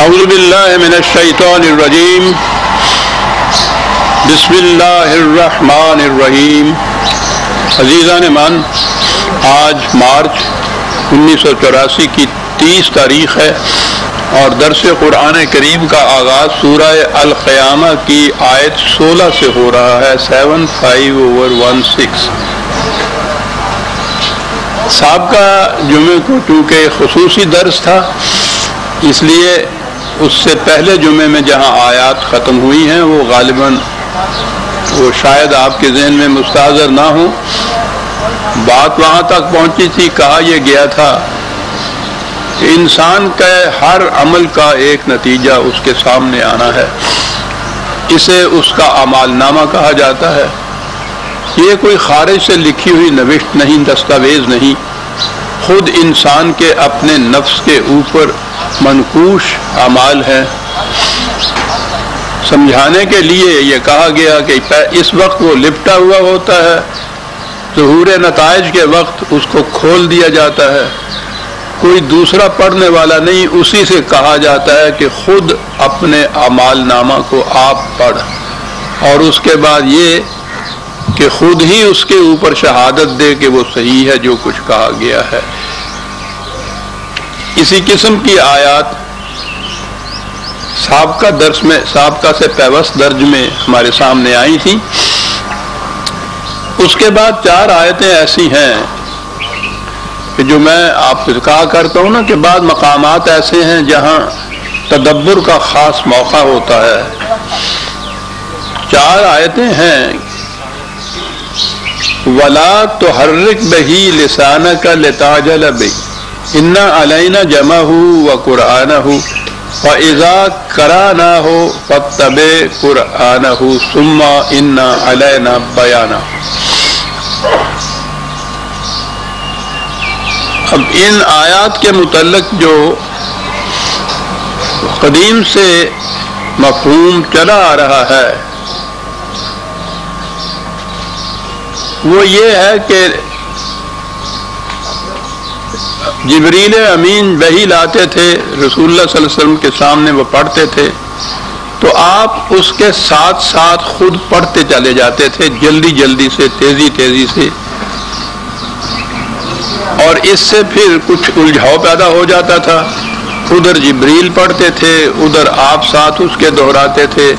اعوذ باللہ من الشیطان الرجیم بسم اللہ الرحمن الرحیم۔ عزیزان من، آج مارچ 1984 کی 30 تاریخ ہے اور درس قرآن کریم کا آغاز سورہ القیامہ کی آیت 16 سے ہو رہا ہے، 75/16۔ سابقہ جمعے کو چونکہ خصوصی درس تھا، اس لیے اس سے پہلے جمعے میں جہاں آیات ختم ہوئی ہیں وہ غالباً وہ شاید آپ کے ذہن میں مستحضر نہ ہو۔ بات وہاں تک پہنچی تھی، کہا یہ گیا تھا کہ انسان کا ہر عمل کا ایک نتیجہ اس کے سامنے آنا ہے، اسے اس کا اعمال نامہ کہا جاتا ہے۔ یہ کوئی خارج سے لکھی ہوئی نوشت نہیں، دستاویز نہیں، خود انسان کے اپنے نفس کے اوپر منقوش اعمال ہیں۔ سمجھانے کے لیے یہ کہا گیا کہ اس وقت وہ لپٹا ہوا ہوتا ہے، ظہور نتائج کے وقت اس کو کھول دیا جاتا ہے، کوئی دوسرا پڑھنے والا نہیں، اسی سے کہا جاتا ہے کہ خود اپنے اعمال نامہ کو آپ پڑھ، اور اس کے بعد یہ کہ خود ہی اس کے اوپر شہادت دے کہ وہ صحیح ہے جو کچھ کہا گیا ہے۔ اسی قسم کی آیات سابقہ درس میں، سابقہ سے پیوست درج میں ہمارے سامنے آئی تھی۔ اس کے بعد 4 آیتیں ایسی ہیں کہ جو میں آپ سے کہا کرتا ہوں نا کہ بعض مقامات ایسے ہیں جہاں تدبر کا خاص موقع ہوتا ہے۔ 4 آیتیں ہیں، وَلَا تُحَرِّكْ بِهِ لِسَانَكَ لِتَعْجَلَ بِهِ إِنَّ عَلَيْنَا جَمْعَهُ وَقُرْآنَهُ فَإِذَا قَرَأْنَاهُ فَاتَّبِعْ قُرْآنَهُ ثُمَّ إِنَّ عَلَيْنَا بَيَانَهُ۔ اب ان آیات کے متعلق جو قدیم سے مفہوم چلا آ رہا ہے وہ یہ ہے کہ جبریل امین وحی لاتے تھے، رسول اللہ صلی اللہ علیہ وسلم کے سامنے وہ پڑھتے تھے تو آپ اس کے ساتھ ساتھ خود پڑھتے چلے جاتے تھے، جلدی جلدی سے، تیزی تیزی سے، اور اس سے پھر کچھ الجھاؤ پیدا ہو جاتا تھا۔ ادھر جبریل پڑھتے تھے، ادھر آپ ساتھ اس کے دہراتے تھے،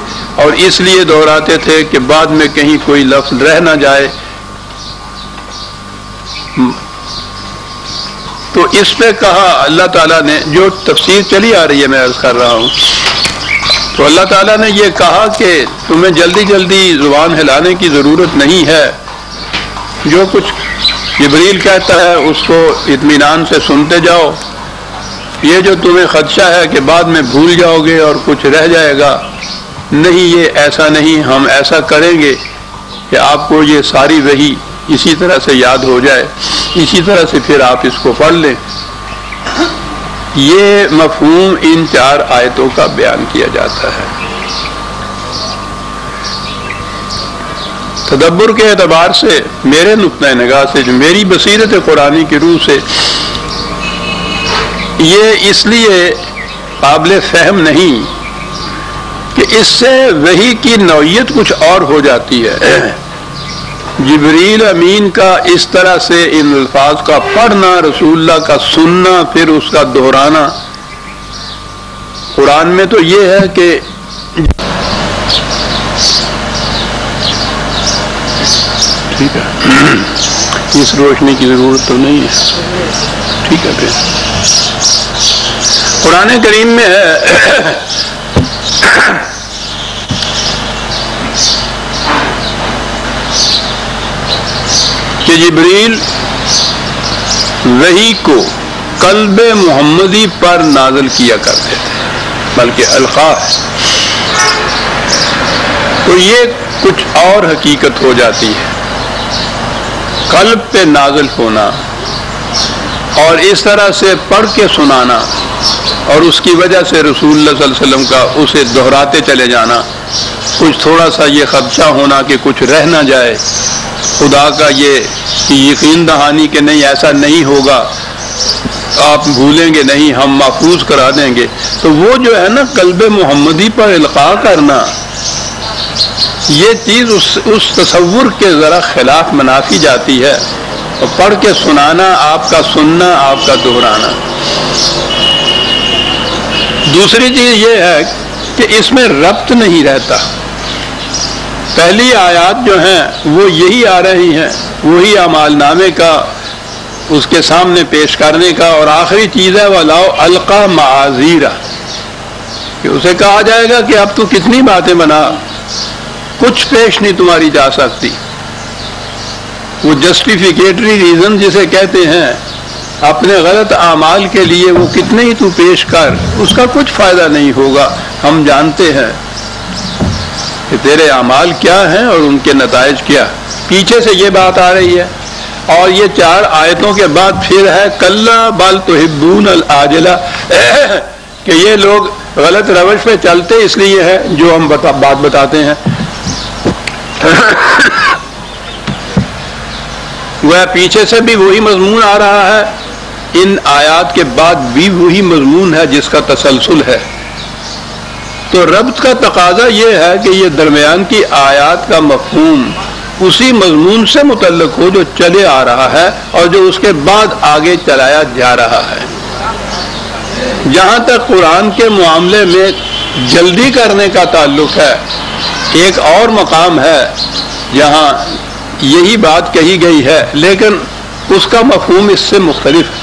اور اس لیے دہراتے تھے کہ بعد میں کہیں کوئی لفظ رہ نہ جائے۔ تو اس پہ کہا اللہ تعالیٰ نے، جو تفسیر چلی آ رہی ہے میں عرض کر رہا ہوں، تو اللہ تعالیٰ نے یہ کہا کہ تمہیں جلدی جلدی زبان ہلانے کی ضرورت نہیں ہے، جو کچھ جبریل کہتا ہے اس کو اطمینان سے سنتے جاؤ، یہ جو تمہیں خدشہ ہے کہ بعد میں بھول جاؤ گے اور کچھ رہ جائے گا، نہیں، یہ ایسا نہیں، ہم ایسا کریں گے کہ آپ کو یہ ساری وحی اسی طرح سے یاد ہو جائے، اسی طرح سے پھر آپ اس کو پڑھ لیں۔ یہ مفہوم ان 4 آیتوں کا بیان کیا جاتا ہے۔ تدبر کے اعتبار سے، میرے نقطۂ نگاہ سے، جو میری بصیرت قرآنی کی روح سے، یہ اس لیے قابل فہم نہیں کہ اس سے وحی کی نوعیت کچھ اور ہو جاتی ہے۔ جبریل امین کا اس طرح سے ان الفاظ کا پڑھنا، رسول اللہ کا سننا، پھر اس کا دہرانا، قرآن میں تو یہ ہے کہ ٹھیک ہے، اس روشنی کی ضرورت تو نہیں ہے، ٹھیک ہے، پھر قرآن کریم میں ہے کہ جبریل وحی کو قلب محمدی پر نازل کیا کرتے تھے، بلکہ القاہ، تو یہ کچھ اور حقیقت ہو جاتی ہے، قلب پہ نازل ہونا اور اس طرح سے پڑھ کے سنانا، اور اس کی وجہ سے رسول اللہ صلی اللہ علیہ وسلم کا اسے دہراتے چلے جانا، کچھ تھوڑا سا یہ خدشہ ہونا کہ کچھ رہ نہ جائے، خدا کا یہ یقین دہانی کہ نہیں ایسا نہیں ہوگا، آپ بھولیں گے نہیں، ہم محفوظ کرا دیں گے. تو وہ جو ہے نا قلب محمدی پر القاء کرنا، یہ چیز اس تصور کے ذرا خلاف منافی جاتی ہے. اور پڑھ کے سنانا، آپ کا سننا، آپ کا دہرانا. دوسری چیز یہ ہے کہ اس میں ربط نہیں رہتا. پہلی آیات جو ہیں وہ یہی آ رہی ہیں، وہی اعمال نامے کا اس کے سامنے پیش کرنے کا، اور آخری چیز ہے وَلَوْ أَلْقَى مَعَاذِيرَ، کہ اسے کہا جائے گا کہ اب تو کتنی باتیں بنا، کچھ پیش نہیں تمہاری جا سکتی. وہ جسٹیفیکیٹری ریزن جسے کہتے ہیں اپنے غلط اعمال کے لیے، وہ کتنے ہی تو پیش کر، اس کا کچھ فائدہ نہیں ہوگا. ہم جانتے ہیں کہ تیرے اعمال کیا ہیں اور ان کے نتائج کیا. پیچھے سے یہ بات آ رہی ہے، اور یہ 4 آیتوں کے بعد پھر ہے کَلَّا بَلْ تُحِبُّونَ الْعَاجِلَةَ، کہ یہ لوگ غلط روش پہ چلتے اس لیے ہے جو ہم بات بتاتے ہیں. وہ پیچھے سے بھی وہی مضمون آ رہا ہے، ان آیات کے بعد بھی وہی مضمون ہے جس کا تسلسل ہے. تو ربط کا تقاضا یہ ہے کہ یہ درمیان کی آیات کا مفہوم اسی مضمون سے متعلق ہو جو چلے آ رہا ہے اور جو اس کے بعد آگے چلایا جا رہا ہے. جہاں تک قرآن کے معاملے میں جلدی کرنے کا تعلق ہے، ایک اور مقام ہے جہاں یہی بات کہی گئی ہے لیکن اس کا مفہوم اس سے مختلف ہے.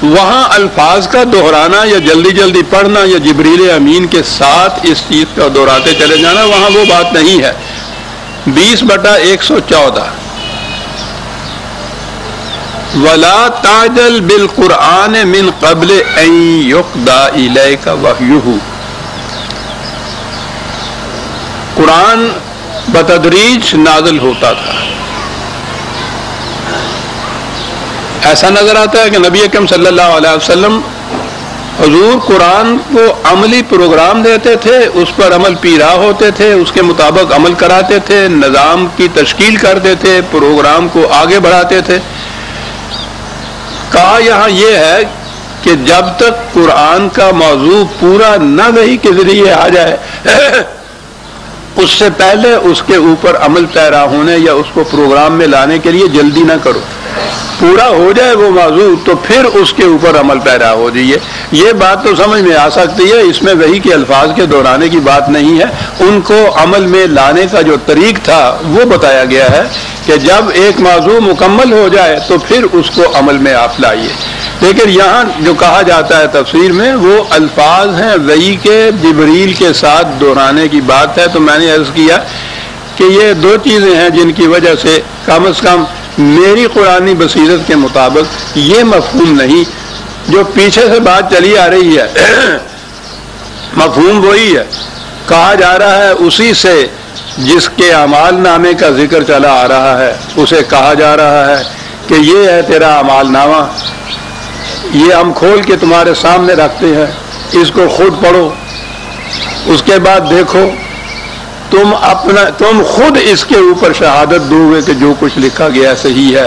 وہاں الفاظ کا دہرانا یا جلدی جلدی پڑھنا یا جبریل امین کے ساتھ اس چیز کا دہراتے چلے جانا، وہاں وہ بات نہیں ہے. 20/114 وَلَا تَعْجَلْ بِالْقُرْآنِ مِنْ قَبْلِ أَنْ يُقْضَى إِلَيْكَ وَحْيُهُ. قرآن بتدریج نازل ہوتا تھا. ایسا نظر آتا ہے کہ نبی اکرم صلی اللہ علیہ وسلم حضور قرآن کو عملی پروگرام دیتے تھے، اس پر عمل پیرا ہوتے تھے، اس کے مطابق عمل کراتے تھے، نظام کی تشکیل کرتے تھے، پروگرام کو آگے بڑھاتے تھے. کہا یہاں یہ ہے کہ جب تک قرآن کا موضوع پورا نہ وحی کے ذریعے آ جائے اس سے پہلے اس کے اوپر عمل پیرا ہونے یا اس کو پروگرام میں لانے کے لیے جلدی نہ کرو. پورا ہو جائے وہ موضوع تو پھر اس کے اوپر عمل پیرا ہو جائیے. یہ بات تو سمجھ میں آ سکتی ہے، اس میں وحی کے الفاظ کے دہرانے کی بات نہیں ہے. ان کو عمل میں لانے کا جو طریق تھا وہ بتایا گیا ہے کہ جب ایک موضوع مکمل ہو جائے تو پھر اس کو عمل میں آپ لائیے. لیکن یہاں جو کہا جاتا ہے تفسیر میں وہ الفاظ ہیں وحی کے جبریل کے ساتھ دہرانے کی بات ہے. تو میں نے عرض کیا کہ یہ 2 چیزیں ہیں جن کی وجہ سے کم از کم میری قرآنی بصیرت کے مطابق یہ مفہوم نہیں جو پیچھے سے بات چلی آ رہی ہے. مفہوم وہی ہے، کہا جا رہا ہے اسی سے جس کے اعمال نامے کا ذکر چلا آ رہا ہے، اسے کہا جا رہا ہے کہ یہ ہے تیرا اعمال نامہ، یہ ہم کھول کے تمہارے سامنے رکھتے ہیں، اس کو خود پڑھو، اس کے بعد دیکھو، تم خود اس کے اوپر شہادت دو گے کہ جو کچھ لکھا گیا صحیح ہے.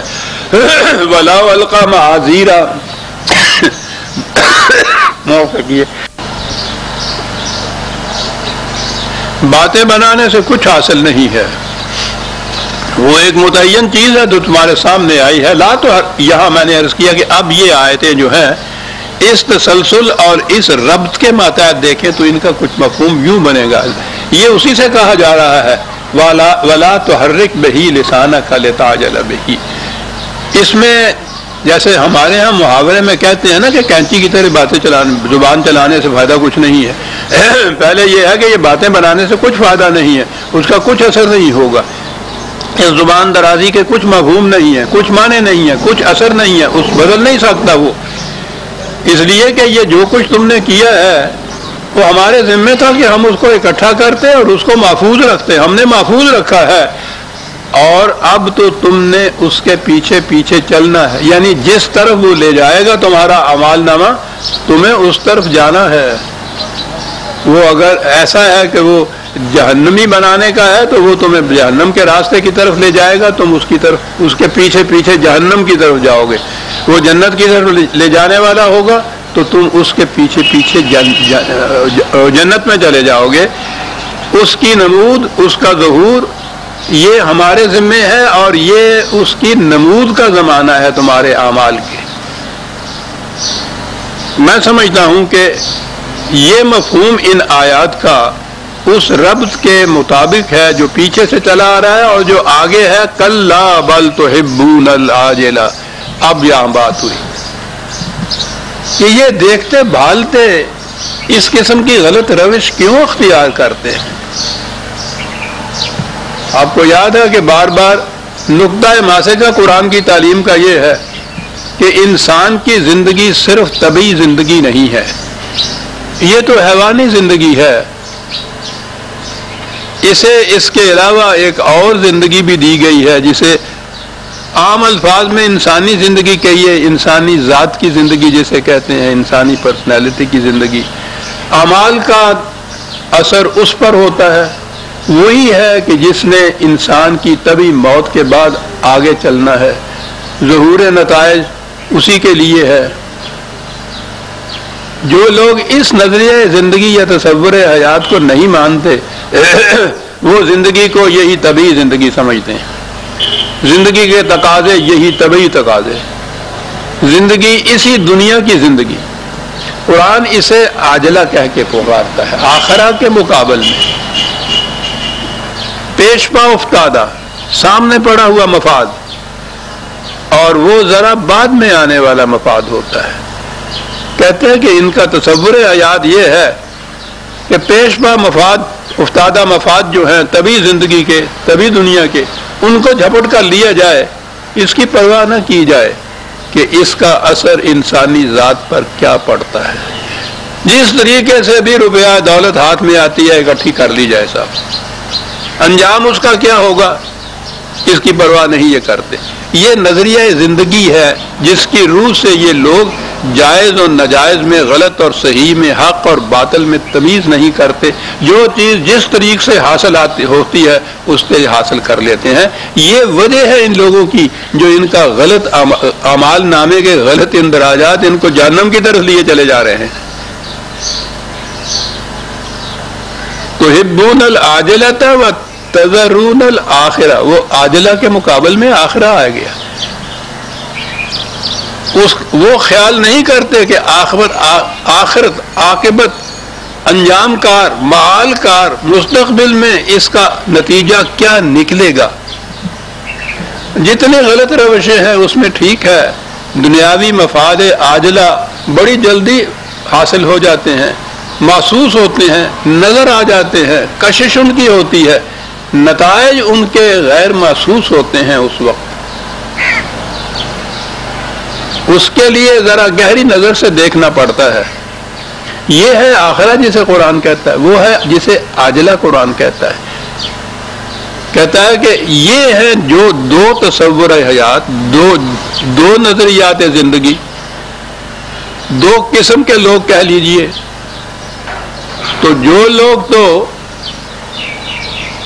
وَلَوْ أَلْقَى مَعَاذِيرَ باتیں بنانے سے کچھ حاصل نہیں ہے، وہ ایک متعین چیز ہے جو تمہارے سامنے آئی ہے. لا تو یہاں میں نے عرض کیا کہ اب یہ آیتیں جو ہیں اس تسلسل اور اس ربط کے ماتحت دیکھیں تو ان کا کچھ مفہوم یوں بنے گا. یہ اسی سے کہا جا رہا ہے وَلَا تُحَرِّكْ بِهِ لِسَانَكَ لِتَعْجَلَ بِهِ. اس میں جیسے ہمارے ہاں محاورے میں کہتے ہیں نا کہ کینچی کی طرح باتیں چلانے، زبان چلانے سے فائدہ کچھ نہیں ہے. پہلے یہ ہے کہ یہ باتیں بنانے سے کچھ فائدہ نہیں ہے، اس کا کچھ اثر نہیں ہوگا. اس زبان درازی کے کچھ مفہوم نہیں ہے، کچھ معنی نہیں ہے، کچھ اثر نہیں ہے، اس بدل نہیں سکتا وہ. اس لیے کہ یہ جو کچھ تم نے کیا ہے وہ ہمارے ذمہ تھا کہ ہم اس کو اکٹھا کرتے اور اس کو محفوظ رکھتے. ہم نے محفوظ رکھا ہے اور اب تو تم نے اس کے پیچھے پیچھے چلنا ہے، یعنی جس طرف وہ لے جائے گا تمہارا اعمال نامہ تمہیں اس طرف جانا ہے. وہ اگر ایسا ہے کہ وہ جہنمی بنانے کا ہے تو وہ تمہیں جہنم کے راستے کی طرف لے جائے گا، تم اس کی طرف، اس کے پیچھے پیچھے جہنم کی طرف جاؤ گے. وہ جنت کی طرف لے جانے والا ہوگا تو تم اس کے پیچھے پیچھے جنت میں چلے جاؤ گے. اس کی نمود، اس کا ظہور یہ ہمارے ذمے ہے، اور یہ اس کی نمود کا زمانہ ہے تمہارے اعمال کے. میں سمجھتا ہوں کہ یہ مفہوم ان آیات کا اس ربط کے مطابق ہے جو پیچھے سے چلا آ رہا ہے اور جو آگے ہے کلا بل تحبون العاجلہ. اب یہاں بات ہوئی کہ یہ دیکھتے بھالتے اس قسم کی غلط روش کیوں اختیار کرتے ہیں. آپ کو یاد ہے کہ بار بار نقطہ ماسجہ قرآن کی تعلیم کا یہ ہے کہ انسان کی زندگی صرف طبعی زندگی نہیں ہے، یہ تو حیوانی زندگی ہے. اسے اس کے علاوہ ایک اور زندگی بھی دی گئی ہے جسے عام الفاظ میں انسانی زندگی کہیے، انسانی ذات کی زندگی جسے کہتے ہیں، انسانی پرسنالٹی کی زندگی. اعمال کا اثر اس پر ہوتا ہے، وہی ہے کہ جس نے انسان کی طبعی موت کے بعد آگے چلنا ہے. ظہور نتائج اسی کے لیے ہے. جو لوگ اس نظریہ زندگی یا تصور حیات کو نہیں مانتے وہ زندگی کو یہی طبعی زندگی سمجھتے ہیں. زندگی کے تقاضے یہی طبعی تقاضے، زندگی اسی دنیا کی زندگی. قرآن اسے عاجلہ کہہ کے پکارتا ہے. آخرہ کے مقابل میں پیش پا افتادہ، سامنے پڑا ہوا مفاد، اور وہ ذرا بعد میں آنے والا مفاد ہوتا ہے. کہتے ہیں کہ ان کا تصور حیات یہ ہے کہ پیش پا مفاد، افتادہ مفاد جو ہیں طبعی زندگی کے، طبعی دنیا کے، ان کو جھپٹ کر لیا جائے، اس کی پرواہ نہ کی جائے کہ اس کا اثر انسانی ذات پر کیا پڑتا ہے. جس طریقے سے بھی روپیہ دولت ہاتھ میں آتی ہے اکٹھی کر لی جائے صاحب، انجام اس کا کیا ہوگا اس کی پرواہ نہیں یہ کرتے. یہ نظریہ زندگی ہے جس کی روح سے یہ لوگ جائز اور ناجائز میں، غلط اور صحیح میں، حق اور باطل میں تمیز نہیں کرتے. جو چیز جس طریقے سے حاصل ہوتی ہے اس سے حاصل کر لیتے ہیں. یہ وجہ ہے ان لوگوں کی جو ان کا غلط اعمال نامے کے غلط اندراجات ان کو جہنم کی طرف لیے چلے جا رہے ہیں. تحبون العاجلۃ وتذرون الآخرہ، وہ عاجلہ کے مقابل میں آخرہ آ گیا. وہ خیال نہیں کرتے کہ آخرت، عاقبت، انجام کار، معال کار، مستقبل میں اس کا نتیجہ کیا نکلے گا. جتنے غلط روشیں ہیں اس میں ٹھیک ہے، دنیاوی مفاد عاجلہ بڑی جلدی حاصل ہو جاتے ہیں، محسوس ہوتے ہیں، نظر آ جاتے ہیں، کشش ان کی ہوتی ہے. نتائج ان کے غیر محسوس ہوتے ہیں اس وقت. اس کے لیے ذرا گہری نظر سے دیکھنا پڑتا ہے. یہ ہے آخرہ جسے قرآن کہتا ہے، وہ ہے جسے عاجلہ قرآن کہتا ہے. کہتا ہے کہ یہ ہے جو دو تصور حیات، دو نظریات زندگی، دو قسم کے لوگ کہہ لیجئے. تو جو لوگ تو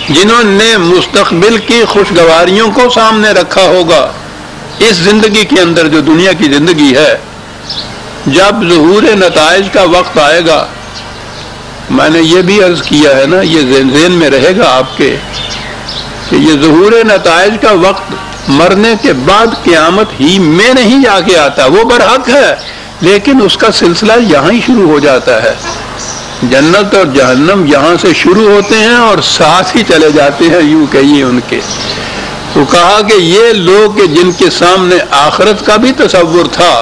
جنہوں نے مستقبل کی خوشگواریوں کو سامنے رکھا ہوگا اس زندگی کے اندر جو دنیا کی زندگی ہے، جب ظہور نتائج کا وقت آئے گا، میں نے یہ بھی عرض کیا ہے نا، یہ ذہن میں رہے گا آپ کے کہ یہ ظہور نتائج کا وقت مرنے کے بعد قیامت ہی میں نہیں آ کے آتا. وہ برحق ہے لیکن اس کا سلسلہ یہاں ہی شروع ہو جاتا ہے. جنت اور جہنم یہاں سے شروع ہوتے ہیں اور ساتھ ہی چلے جاتے ہیں، یوں کہیے ان کے. تو کہا کہ یہ لوگ کہ جن کے سامنے آخرت کا بھی تصور تھا،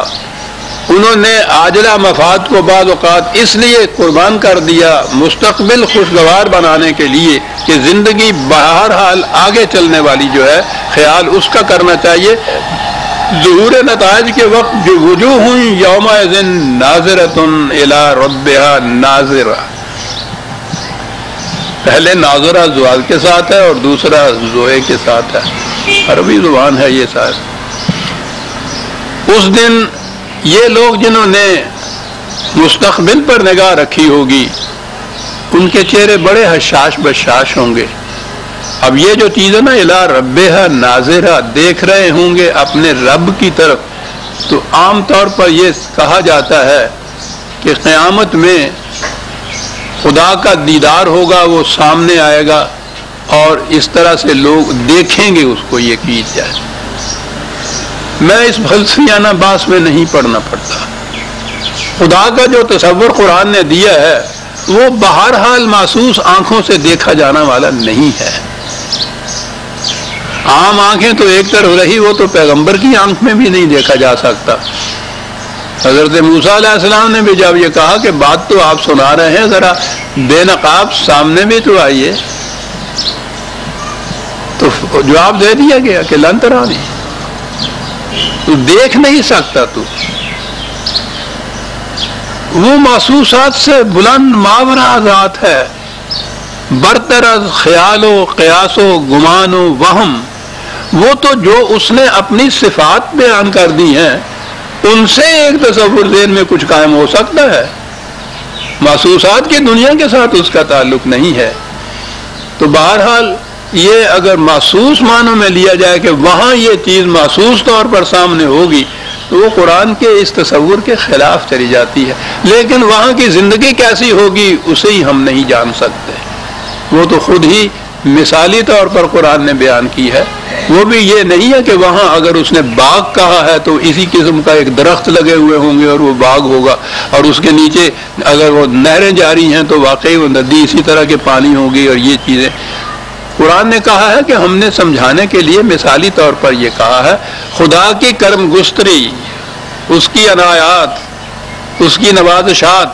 انہوں نے عاجلہ مفاد کو بعض اوقات اس لیے قربان کر دیا مستقبل خوشگوار بنانے کے لیے کہ زندگی بہرحال آگے چلنے والی جو ہے، خیال اس کا کرنا چاہیے. ظہور نتائج کے وقت جو وجوہ یومئذ ناظرۃ الی ربہا ناظرہ، پہلے ناظرہ زوال کے ساتھ ہے اور دوسرا زوئے کے ساتھ ہے، عربی زبان ہے یہ ساتھ. اس دن یہ لوگ جنہوں نے مستقبل پر نگاہ رکھی ہوگی ان کے چہرے بڑے حشاش بشاش ہوں گے. اب یہ جو چیز ہے نا الی ربہا ناظرہ، دیکھ رہے ہوں گے اپنے رب کی طرف، تو عام طور پر یہ کہا جاتا ہے کہ قیامت میں خدا کا دیدار ہوگا، وہ سامنے آئے گا اور اس طرح سے لوگ دیکھیں گے اس کو، یہ کی جائے۔ میں اس فلسفیانہ بحث میں نہیں پڑھنا پڑتا۔ خدا کا جو تصور قرآن نے دیا ہے وہ بہرحال محسوس آنکھوں سے دیکھا جانا والا نہیں ہے۔ عام آنکھیں تو ایک طرف رہی، وہ تو پیغمبر کی آنکھ میں بھی نہیں دیکھا جا سکتا۔ حضرت موسیٰ علیہ السلام نے بھی جب یہ کہا کہ بات تو آپ سنا رہے ہیں، ذرا بے نقاب سامنے بھی تو آئیے، تو جواب دے دیا گیا کہ لن ترانی، تو دیکھ نہیں سکتا تو۔ وہ محسوسات سے بلند ماورا ذات ہے، برتر از خیال و قیاس و گمان و وہم۔ وہ تو جو اس نے اپنی صفات بیان کر دی ہیں ان سے ایک تصور ذہن میں کچھ قائم ہو سکتا ہے، محسوسات کی دنیا کے ساتھ اس کا تعلق نہیں ہے۔ تو بہرحال یہ اگر محسوس معنوں میں لیا جائے کہ وہاں یہ چیز محسوس طور پر سامنے ہوگی تو وہ قرآن کے اس تصور کے خلاف چلی جاتی ہے، لیکن وہاں کی زندگی کیسی ہوگی اسے ہی ہم نہیں جان سکتے۔ وہ تو خود ہی مثالی طور پر قرآن نے بیان کی ہے، وہ بھی یہ نہیں ہے کہ وہاں اگر اس نے باغ کہا ہے تو اسی قسم کا ایک درخت لگے ہوئے ہوں گے اور وہ باغ ہوگا، اور اس کے نیچے اگر وہ نہریں جاری ہیں تو واقعی وہ ندی اسی طرح کے پانی ہوگی، اور یہ چیزیں قرآن نے کہا ہے کہ ہم نے سمجھانے کے لیے مثالی طور پر یہ کہا ہے۔ خدا کی کرم گستری، اس کی عنایات، اس کی نوازشات،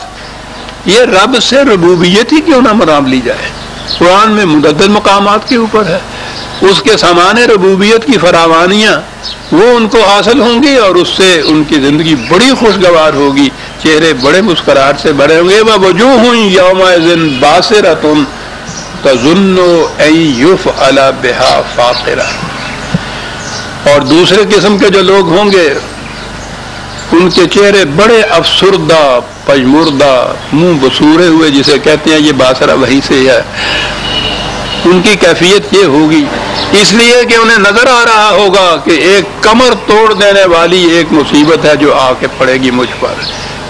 یہ رب سے ربوبیت ہی کیوں نہ مرام لی جائے، قرآن میں متعدد مقامات کے اوپر ہے۔ اس کے سامان ربوبیت کی فراوانیاں وہ ان کو حاصل ہوں گی اور اس سے ان کی زندگی بڑی خوشگوار ہوگی، چہرے بڑے مسکراہٹ سے بھرے ہوں گے۔ وَوُجُوهٌ يَوْمَئِذٍ بَاسِرَةٌ تَظُنُّ أَن يُفْعَلَ بِهَا فَاقِرَةٌ۔ اور دوسرے قسم کے جو لوگ ہوں گے ان کے چہرے بڑے افسردہ، پژمردہ، منہ بسورے ہوئے جسے کہتے ہیں، یہ باسرہ وہی سے ہے۔ ان کی کیفیت یہ ہوگی اس لیے کہ انہیں نظر آ رہا ہوگا کہ ایک کمر توڑ دینے والی ایک مصیبت ہے جو آ کے پڑے گی مجھ پر۔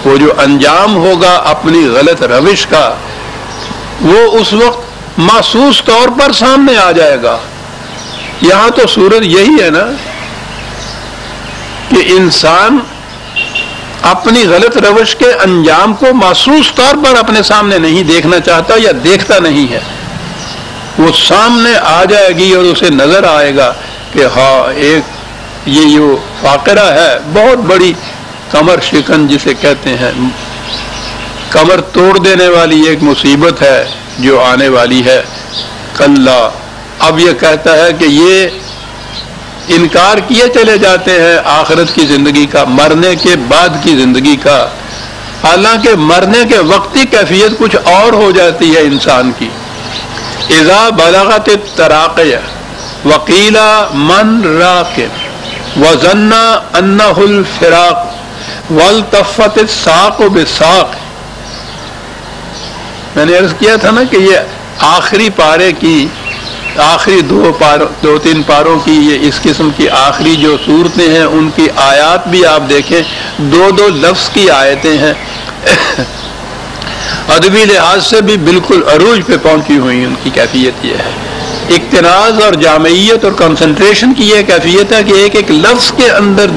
وہ جو انجام ہوگا اپنی غلط روش کا وہ اس وقت محسوس طور پر سامنے آ جائے گا۔ یہاں تو صورت یہی ہے نا کہ انسان اپنی غلط روش کے انجام کو محسوس طور پر اپنے سامنے نہیں دیکھنا چاہتا یا دیکھتا نہیں ہے، وہ سامنے آ جائے گی اور اسے نظر آئے گا کہ ہاں ایک یہ جو فاقرہ ہے، بہت بڑی کمر شکن جسے کہتے ہیں، کمر توڑ دینے والی ایک مصیبت ہے جو آنے والی ہے۔ کلا، اب یہ کہتا ہے کہ یہ انکار کیے چلے جاتے ہیں آخرت کی زندگی کا، مرنے کے بعد کی زندگی کا، حالانکہ مرنے کے وقتی کیفیت کچھ اور ہو جاتی ہے انسان کی۔ اذا بلغت التراقیہ وقیل من راق وظن انہ الفراق والتفت الساق بالساق۔ میں نے عرض کیا تھا نا کہ یہ آخری پارے کی آخری دو تین پاروں کی یہ اس قسم کی آخری جو صورتیں ہیں ان کی آیات بھی آپ دیکھیں، دو دو لفظ کی آیتیں ہیں، ادبی لحاظ سے بھی بالکل عروج پہ پہنچی ہوئی ان کی کیفیت یہ ہے۔ اقتناز اور جامعیت اور کنسنٹریشن کی یہ کیفیت ہے کہ ایک ایک لفظ کے اندر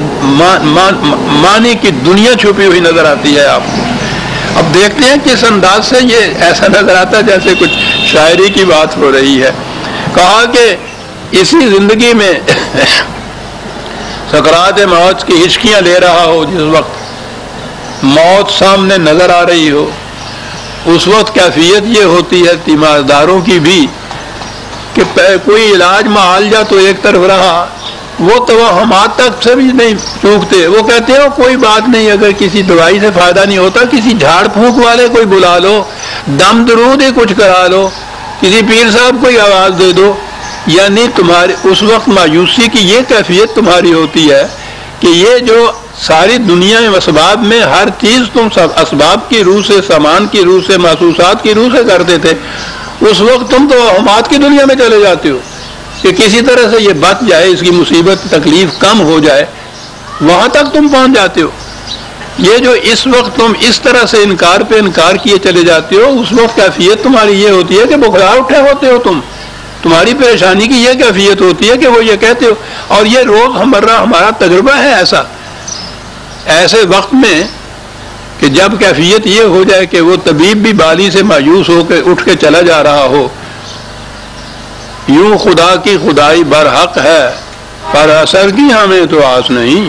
معنی کی دنیا چھپی ہوئی نظر آتی ہے آپ کو۔ اب دیکھتے ہیں کس انداز سے یہ ایسا نظر آتا ہے جیسے کچھ شاعری کی بات ہو رہی ہے۔ کہا کہ اسی زندگی میں سکرات موت کی ہچکیاں لے رہا ہو، جس وقت موت سامنے نظر آ رہی ہو، اس وقت کیفیت یہ ہوتی ہے تیمارداروں کی بھی کہ کوئی علاج معالجہ تو ایک طرف رہا، وہ توہمات تک سے بھی نہیں چوکتے، وہ کہتے ہیں کوئی بات نہیں، اگر کسی دوائی سے فائدہ نہیں ہوتا کسی جھاڑ پھونک والے کوئی بلا لو، دم درود ہی کچھ کرا لو، کسی پیر صاحب کو آواز دے دو۔ یعنی تمہاری اس وقت مایوسی کی یہ کیفیت تمہاری ہوتی ہے کہ یہ جو ساری دنیا اسباب میں ہر چیز تم اسباب کی روح سے، سامان کی روح سے، محسوسات کی روح سے کرتے تھے، اس وقت تم تو توہمات کی دنیا میں چلے جاتے ہو کہ کسی طرح سے یہ بچ جائے، اس کی مصیبت تکلیف کم ہو جائے۔ وہاں تک تم پہنچ جاتے ہو. یہ جو اس وقت تم اس طرح سے انکار پہ انکار کیے چلے جاتے ہو، اس وقت کیفیت تمہاری یہ ہوتی ہے کہ بخلا اٹھے ہوتے ہو تمہاری پریشانی کی یہ کیفیت ہوتی ہے کہ وہ یہ کہتے ہو. اور یہ روز ہمارا تجربہ ہے ایسے وقت میں کہ جب کیفیت یہ ہو جائے کہ وہ طبیب بھی بالی سے مایوس ہو کے اٹھ کے چلا جا رہا ہو، یوں خدا کی خدائی برحق ہے پر اثر کی ہمیں تو آس نہیں،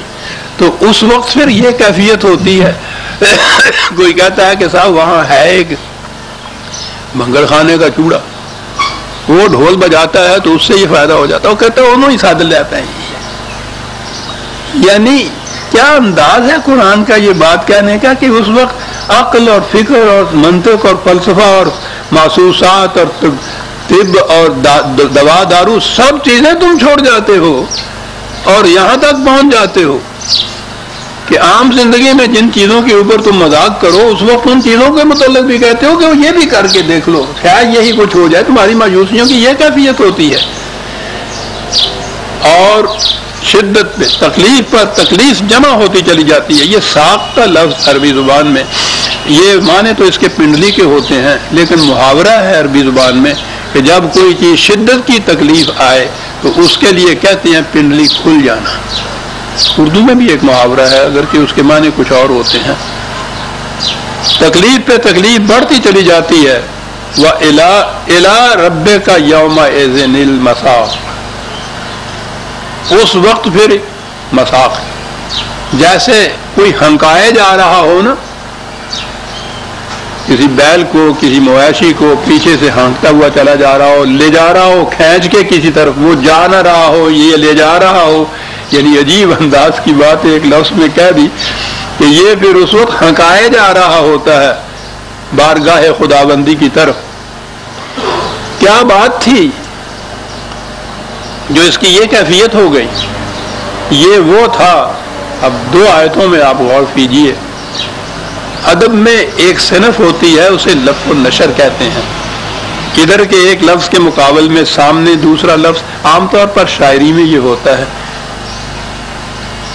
تو اس وقت پھر یہ کیفیت ہوتی ہے. کوئی کہتا ہے کہ صاحب وہاں ہے ایک بنگڑ خانے کا چوڑا، وہ ڈھول بجاتا ہے تو اس سے یہ فائدہ ہو جاتا ہے. وہ کہتا ہے انہوں ہی سادل لیتے ہیں. یعنی کیا انداز ہے قرآن کا یہ بات کہنے کا کہ اس وقت عقل اور فکر اور منطق اور فلسفہ اور محسوسات اور طب اور دوا دارو سب چیزیں تم چھوڑ جاتے ہو اور یہاں تک پہنچ جاتے ہو کہ عام زندگی میں جن چیزوں کے اوپر تم مذاق کرو اس وقت ان چیزوں کے متعلق بھی کہتے ہو کہ وہ یہ بھی کر کے دیکھ لو، شاید یہی کچھ ہو جائے. تمہاری مایوسیوں کی یہ کیفیت ہوتی ہے. اور شدت پہ تکلیف پر تکلیف جمع ہوتی چلی جاتی ہے. یہ ساق کا لفظ عربی زبان میں یہ معنی تو اس کے پنڈلی کے ہوتے ہیں، لیکن محاورہ ہے عربی زبان میں کہ جب کوئی چیز شدت کی تکلیف آئے تو اس کے لیے کہتے ہیں پنڈلی کھل جانا. اردو میں بھی ایک محاورہ ہے اگرچہ اس کے معنی کچھ اور ہوتے ہیں. تکلیف پہ تکلیف بڑھتی چلی جاتی ہے. وَإِلَىٰ رَبِّكَ يَوْمَئِذٍ الْمَسَاقُ، اس وقت پھر مساق جیسے کوئی ہنکائے جا رہا ہو نا، کسی بیل کو کسی مویشی کو پیچھے سے ہانکتا ہوا چلا جا رہا ہو، لے جا رہا ہو کھینچ کے کسی طرف، وہ جا نہ رہا ہو یہ لے جا رہا ہو. یعنی عجیب انداز کی بات ایک لفظ میں کہہ دی کہ یہ پھر اس وقت ہنکائے جا رہا ہوتا ہے بارگاہ خداوندی کی طرف. کیا بات تھی جو اس کی یہ کیفیت ہو گئی؟ یہ وہ تھا. اب 2 آیتوں میں آپ غور کیجئے. ادب میں ایک صنف ہوتی ہے اسے لفظ و نشر کہتے ہیں. ادھر کے ایک لفظ کے مقابل میں سامنے دوسرا لفظ، عام طور پر شاعری میں یہ ہوتا ہے.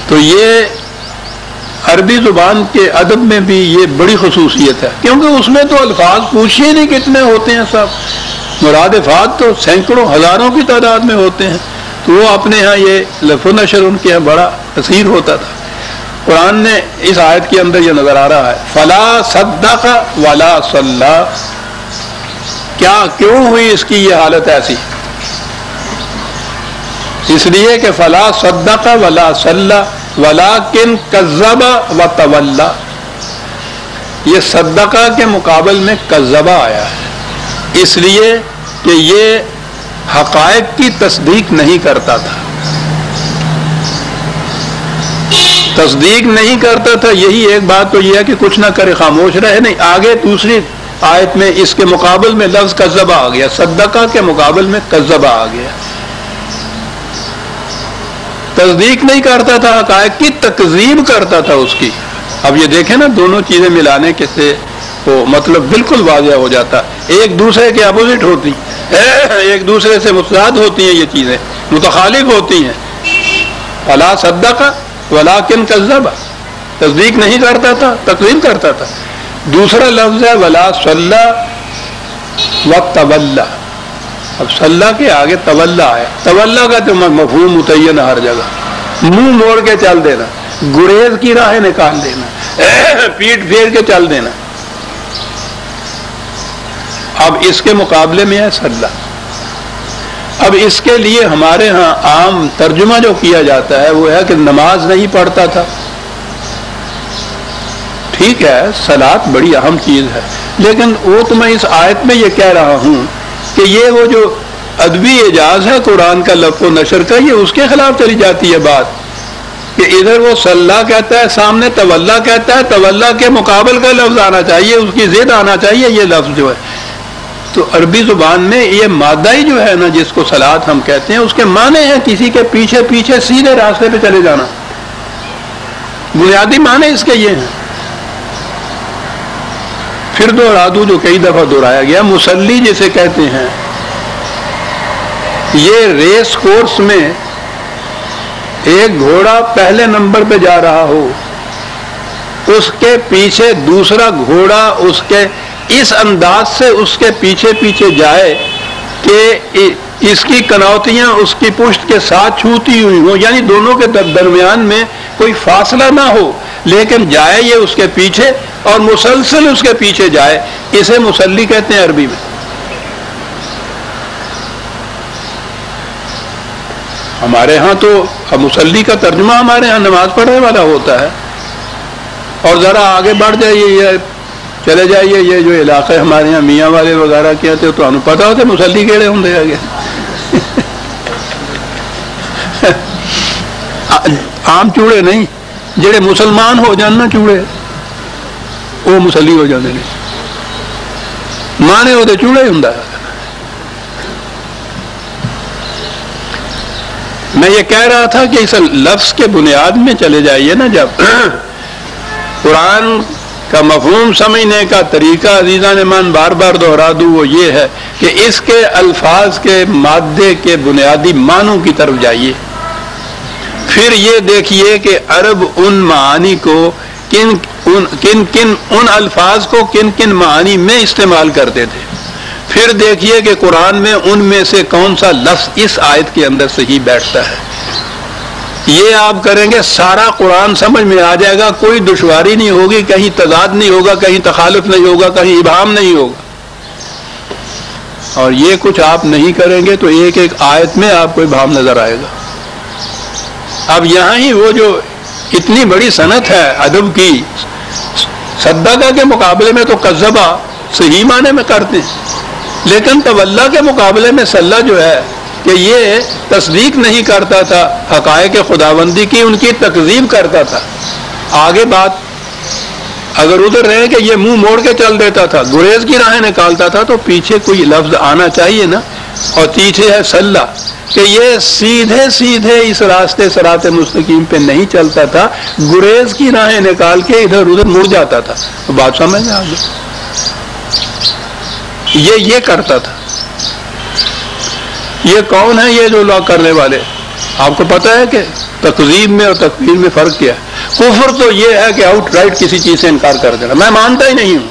تو یہ عربی زبان کے ادب میں بھی یہ بڑی خصوصیت ہے کیونکہ اس میں تو الفاظ پوچھئے نہیں کتنے ہوتے ہیں صاحب، مرادفات تو سینکڑوں ہزاروں کی تعداد میں ہوتے ہیں. تو وہ اپنے ہاں یہ لفظ و نشر ان کے ہاں بڑا اثیر ہوتا تھا. قرآن نے اس آیت کے اندر یہ نظر آ رہا ہے فلا صدق ولا صلی. کیوں ہوئی اس کی یہ حالت ایسی؟ اس لیے کہ فلا صدق ولا صلی ولکن کذب وتولی. یہ صدقہ کے مقابل میں کذبہ آیا ہے اس لیے کہ یہ حقائق کی تصدیق نہیں کرتا تھا. تصدیق نہیں کرتا تھا. یہی ایک بات تو یہ ہے کہ کچھ نہ کرے خاموش رہے. نہیں، آگے دوسری آیت میں اس کے مقابل میں لفظ کذبہ آ گیا، صدقہ کے مقابل میں کذبہ آ گیا. تصدیق نہیں کرتا تھا، حقائق کی تکذیب کرتا تھا اس کی. اب یہ دیکھیں نا دونوں چیزیں ملانے کے سے وہ مطلب بالکل واضح ہو جاتا. ایک دوسرے کے اپوزٹ ہوتی، ایک دوسرے سے متضاد ہوتی ہیں، یہ چیزیں متخالف ہوتی ہیں. فلا صدق ولکن کذب، تصدیق نہیں کرتا تھا، تکذیب کرتا تھا. دوسرا لفظ ہے ولا صلی وتولی. اب صلی کے آگے تولی ہے. تولی کا تو مفہوم متعین ہر جگہ، منہ موڑ کے چل دینا، گریز کی راہیں نکال دینا، پیٹ پھیر کے چل دینا. اب اس کے مقابلے میں ہے صلی. اب اس کے لیے ہمارے ہاں عام ترجمہ جو کیا جاتا ہے وہ ہے کہ نماز نہیں پڑھتا تھا. ٹھیک ہے، صلاۃ بڑی اہم چیز ہے، لیکن وہ تو میں اس آیت میں یہ کہہ رہا ہوں کہ یہ وہ جو ادبی اعجاز ہے قرآن کا لفظ و نشر کا، یہ اس کے خلاف چلی جاتی ہے بات کہ ادھر وہ صلی کہتا ہے، سامنے تولی کہتا ہے، تولی کے مقابل کا لفظ آنا چاہیے، اس کی ضد آنا چاہیے یہ لفظ جو ہے. تو عربی زبان میں یہ مادہ ہی جو ہے نا جس کو صلاۃ ہم کہتے ہیں، اس کے معنی ہیں کسی کے پیچھے پیچھے سیدھے راستے پہ چلے جانا. بنیادی معنی اس کے یہ ہیں. پھر دوہرا دوں جو کئی دفعہ دہرایا گیا، مسلی جسے کہتے ہیں، یہ ریس کورس میں ایک گھوڑا پہلے نمبر پہ جا رہا ہو، اس کے پیچھے دوسرا گھوڑا اس کے اس انداز سے اس کے پیچھے پیچھے جائے کہ اس کی کنوتیاں اس کی پشت کے ساتھ چھوتی ہوئی ہوں، یعنی دونوں کے درمیان میں کوئی فاصلہ نہ ہو، لیکن جائے یہ اس کے پیچھے اور مسلسل اس کے پیچھے جائے، اسے مسلی کہتے ہیں عربی میں۔ ہمارے ہاں تو مسلی کا ترجمہ ہمارے ہاں نماز پڑھنے والا ہوتا ہے، اور ذرا آگے بڑھ جائیے یا چلے جائیے یہ جو علاقے ہمارے یہاں میاں والے وغیرہ کے تھے تو ہمیں پتا ہوتے مسلی کہڑے ہوں آگے عام چوڑے نہیں، جڑے مسلمان ہو جان نا چوڑے وہ مسلی ہو جاتے نہیں، مانے وہ چوڑے ہوں۔ میں یہ کہہ رہا تھا کہ اس لفظ کے بنیاد میں چلے جائیے نا، جب قرآن کا مفہوم سمجھنے کا طریقہ عزیزان من بار بار دہرا دوں وہ یہ ہے کہ اس کے الفاظ کے مادے کے بنیادی معنوں کی طرف جائیے، پھر یہ دیکھیے کہ عرب ان معانی کو ان الفاظ کو کن کن معانی میں استعمال کرتے تھے، پھر دیکھیے کہ قرآن میں ان میں سے کون سا لفظ اس آیت کے اندر صحیح بیٹھتا ہے۔ یہ آپ کریں گے سارا قرآن سمجھ میں آ جائے گا، کوئی دشواری نہیں ہوگی، کہیں تضاد نہیں ہوگا، کہیں تخالف نہیں ہوگا، کہیں ابہام نہیں ہوگا۔ اور یہ کچھ آپ نہیں کریں گے تو ایک ایک آیت میں آپ کو ابہام نظر آئے گا۔ اب یہاں ہی وہ جو اتنی بڑی صنعت ہے ادب کی، صدقہ کے مقابلے میں تو کذبہ صحیح معنی میں کرتے ہیں، لیکن تولا کے مقابلے میں صلہ جو ہے کہ یہ تصدیق نہیں کرتا تھا حقائق خداوندی کی، ان کی تکذیب کرتا تھا۔ آگے بات اگر ادھر رہے کہ یہ منہ موڑ کے چل دیتا تھا، گریز کی راہیں نکالتا تھا، تو پیچھے کوئی لفظ آنا چاہیے نا، اور پیچھے ہے صلہ کہ یہ سیدھے سیدھے اس راستے صراط مستقیم پہ نہیں چلتا تھا، گریز کی راہیں نکال کے ادھر ادھر مڑ جاتا تھا۔ تو بات سمجھ میں آ گئی، یہ کرتا تھا۔ یہ کون ہے یہ جو لوگ کرنے والے؟ آپ کو پتا ہے کہ تکذیب میں اور تکفیر میں فرق کیا ہے؟ کفر تو یہ ہے کہ آؤٹ رائٹ کسی چیز سے انکار کر دینا، میں مانتا ہی نہیں ہوں،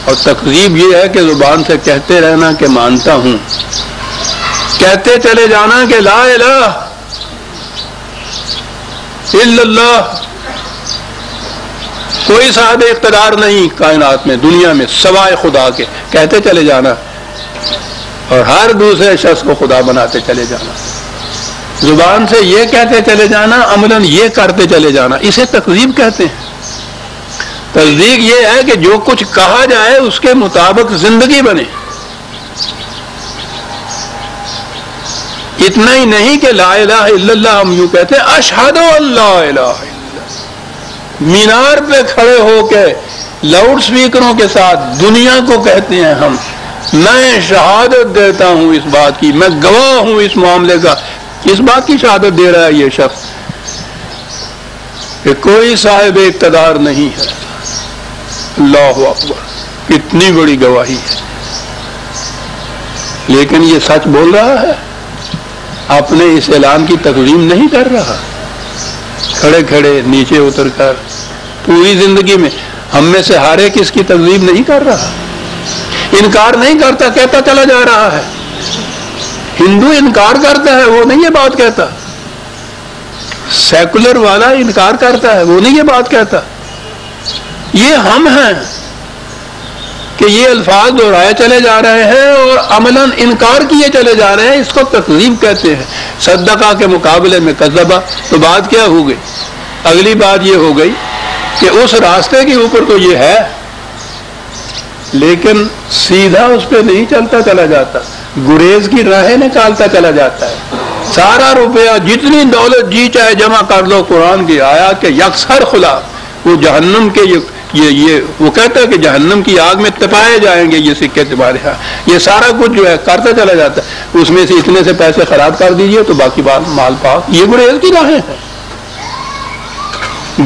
اور تکذیب یہ ہے کہ زبان سے کہتے رہنا کہ مانتا ہوں، کہتے چلے جانا کہ لا الہ الا اللہ، کوئی صاحب اقتدار نہیں کائنات میں دنیا میں سوائے خدا کے، کہتے چلے جانا، اور ہر دوسرے شخص کو خدا بناتے چلے جانا، زبان سے یہ کہتے چلے جانا، عملاً یہ کرتے چلے جانا، اسے تکذیب کہتے ہیں۔ تصدیق یہ ہے کہ جو کچھ کہا جائے اس کے مطابق زندگی بنے۔ اتنا ہی نہیں کہ لا الہ الا اللہ ہم یوں کہتے ہیں، اشہد ان لا الہ الا اللہ، مینار پہ کھڑے ہو کے لاؤڈ سپیکروں کے ساتھ دنیا کو کہتے ہیں ہم، میں شہادت دیتا ہوں اس بات کی، میں گواہ ہوں اس معاملے کا، اس بات کی شہادت دے رہا ہے یہ شخص کہ کوئی صاحب اقتدار نہیں ہے۔ اللہ اکبر، کتنی بڑی گواہی ہے، لیکن یہ سچ بول رہا ہے، اپنے اس اعلان کی تکذیب نہیں کر رہا، کھڑے کھڑے نیچے اتر کر پوری زندگی میں ہم میں سے ہر ایک اس کی تکذیب نہیں کر رہا، انکار نہیں کرتا، کہتا چلا جا رہا ہے۔ ہندو انکار کرتا ہے، وہ نہیں یہ بات کہتا، سیکولر والا انکار کرتا ہے، وہ نہیں یہ بات کہتا، یہ ہم ہیں کہ یہ الفاظ دہرائے چلے جا رہے ہیں اور عملاً انکار کیے چلے جا رہے ہیں، اس کو تکذیب کہتے ہیں۔ صدقہ کے مقابلے میں کذبہ، تو بات کیا ہو گئی؟ اگلی بات یہ ہو گئی کہ اس راستے کے اوپر تو یہ ہے، لیکن سیدھا اس پہ نہیں چلتا چلا جاتا، گریز کی راہیں نکالتا چلا جاتا ہے۔ سارا روپیہ جتنی دولت جی چاہے جمع کر لو، قرآن کی آیات کے یکسر خلاف، وہ جہنم کے یہ وہ کہتا ہے کہ جہنم کی آگ میں تپائے جائیں گے یہ سکے تمہارے ہاں، یہ سارا کچھ جو ہے کرتا چلا جاتا ہے، اس میں سے اتنے سے پیسے خراب کر دیجئے تو باقی مال پاک۔ یہ گریز کی راہیں ہیں،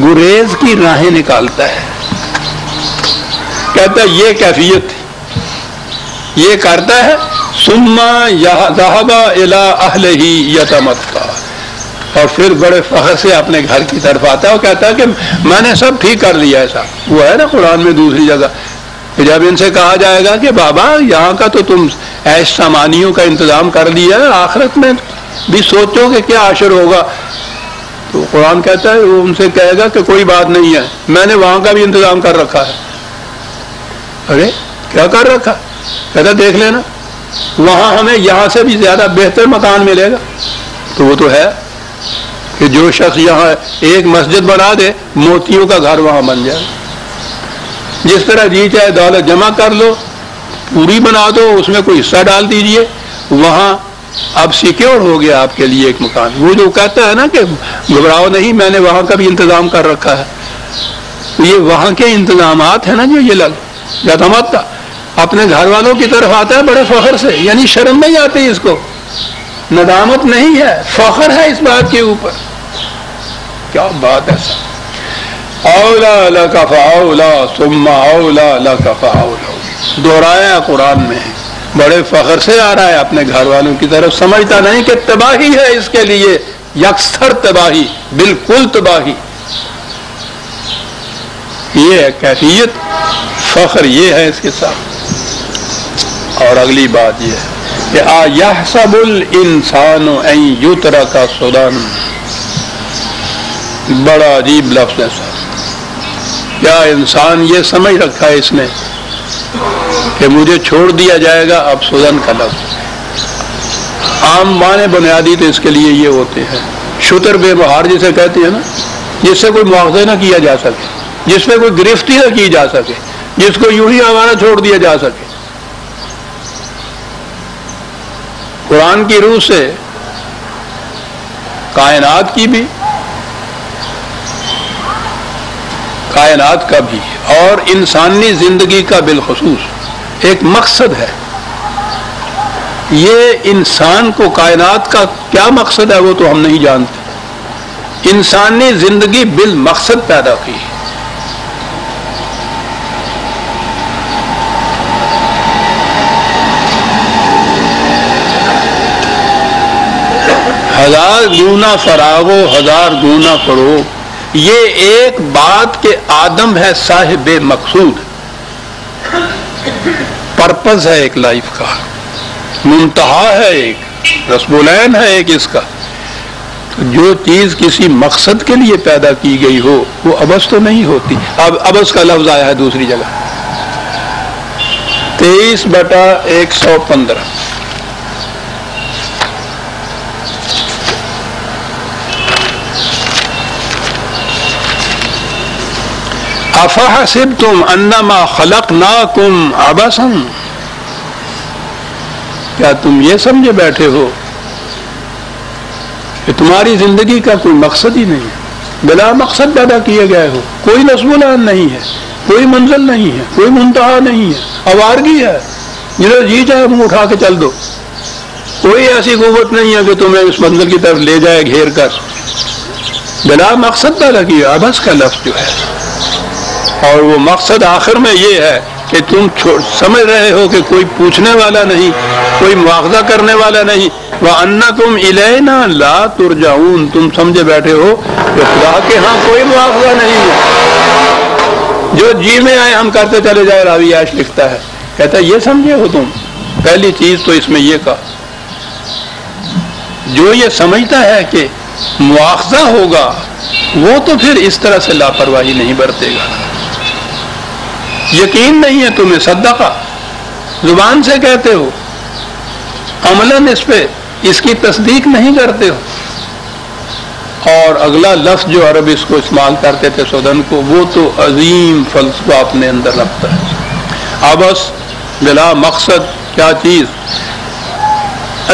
گریز کی راہیں نکالتا ہے، کہتا ہے یہ کیفیت تھی، یہ کرتا ہے۔ ثم ذهب الى اهله يتمطى، اور پھر بڑے فخر سے اپنے گھر کی طرف آتا ہے اور کہتا ہے کہ میں نے سب ٹھیک کر لیا ایسا. وہ ہے نا قرآن میں دوسری جگہ کہ جب ان سے کہا جائے گا کہ بابا یہاں کا تو تم عیش سامانیوں کا انتظام کر لیا ہے, آخرت میں بھی سوچو کہ کیا عشر ہوگا, تو قرآن کہتا ہے وہ ان سے کہے گا کہ کوئی بات نہیں ہے, میں نے وہاں کا بھی انتظام کر رکھا ہے. ارے کیا کر رکھا؟ کہتا دیکھ لینا وہاں ہمیں یہاں سے بھی زیادہ بہتر مکان ملے گا. تو وہ تو ہے کہ جو شخص یہاں ایک مسجد بنا دے موتیوں کا گھر وہاں بن جائے. جس طرح جی چاہے دولت جمع کر لو, پوری بنا دو, اس میں کوئی حصہ ڈال دیجئے, وہاں اب سیکیور ہو گیا آپ کے لیے ایک مکان. وہ جو کہتا ہے نا کہ گھبراؤ نہیں میں نے وہاں کا بھی انتظام کر رکھا ہے, یہ وہاں کے انتظامات ہیں نا جو یہ یا تھا اپنے گھر والوں کی طرف آتا ہے بڑے فخر سے, یعنی شرم نہیں آتی اس کو, ندامت نہیں ہے, فخر ہے اس بات کے اوپر. کیا بات ہے سر. اولا لک فاولا ثم اولا لک فاولا دوہرایا قرآن میں, بڑے فخر سے آ رہا ہے اپنے گھر والوں کی طرف, سمجھتا نہیں کہ تباہی ہے اس کے لیے, یکسر تباہی, بالکل تباہی. یہ ہے کیفیت, فخر یہ ہے اس کے ساتھ. اور اگلی بات یہ ہے کہ ایحسب الانسان ان یترک سدی, بڑا عجیب لفظ ہے سر. کیا انسان یہ سمجھ رکھا ہے اس نے کہ مجھے چھوڑ دیا جائے گا؟ اب سدن کا لفظ عام معنی بنیادی تو اس کے لیے یہ ہوتے ہیں, شتر بے بہار جسے کہتے ہیں نا, جس سے کوئی مواخذہ نہ کیا جا سکے, جس پہ کوئی گرفتی نہ کی جا سکے, جس کو یوں ہی آوارہ چھوڑ دیا جا سکے. قرآن کی روح سے کائنات کی بھی, کائنات کا بھی اور انسانی زندگی کا بالخصوص ایک مقصد ہے. یہ انسان کو کائنات کا کیا مقصد ہے وہ تو ہم نہیں جانتے. انسانی زندگی بالمقصد پیدا کی. ہزار گنا فراغ و ہزار گنا فروغ, یہ ایک بات کہ آدم ہے صاحب مقصود, پرپز ہے ایک لائف کا, منتہا ہے ایک, رسم العین ہے ایک اس کا. جو چیز کسی مقصد کے لیے پیدا کی گئی ہو وہ عبث تو نہیں ہوتی. اب عبث کا لفظ آیا ہے دوسری جگہ 23/115. افحسبتم انما خلقناکم عبثا, کیا تم یہ سمجھے بیٹھے ہو کہ تمہاری زندگی کا کوئی مقصد ہی نہیں, بلا مقصد پیدا کیے گئے ہو, کوئی نصب العین نہیں ہے, کوئی منزل نہیں ہے, کوئی منتہا نہیں ہے, آوارگی ہے, جنہیں جی چاہے منہ اٹھا کے چل دو, کوئی ایسی قوت نہیں ہے کہ تمہیں اس منزل کی طرف لے جائے گھیر کر, بلا مقصد پیدا کیا. عبث کا لفظ جو ہے, اور وہ مقصد آخر میں یہ ہے کہ تم سمجھ رہے ہو کہ کوئی پوچھنے والا نہیں, کوئی مواخذہ کرنے والا نہیں. وَأَنَّكُمْ إِلَيْنَا لَا تُرْجَعُونَ, تم سمجھے بیٹھے ہو کہ خدا کے ہاں کوئی مواخذہ نہیں ہے, جو جی میں آئے ہم کرتے چلے جائے. راوی عائش لکھتا ہے, کہتا ہے یہ سمجھے ہو تم. پہلی چیز تو اس میں یہ کہا, جو یہ سمجھتا ہے کہ مواخذہ ہوگا وہ تو پھر اس طرح سے لاپرواہی نہیں برتے گا. یقین نہیں ہے تمہیں, صدقہ زبان سے کہتے ہو, عملاً اس پہ اس کی تصدیق نہیں کرتے ہو. اور اگلا لفظ جو عرب اس کو استعمال کرتے تھے سودن کو, وہ تو عظیم فلسفہ اپنے اندر رکھتا ہے. عبث, بلا مقصد, کیا چیز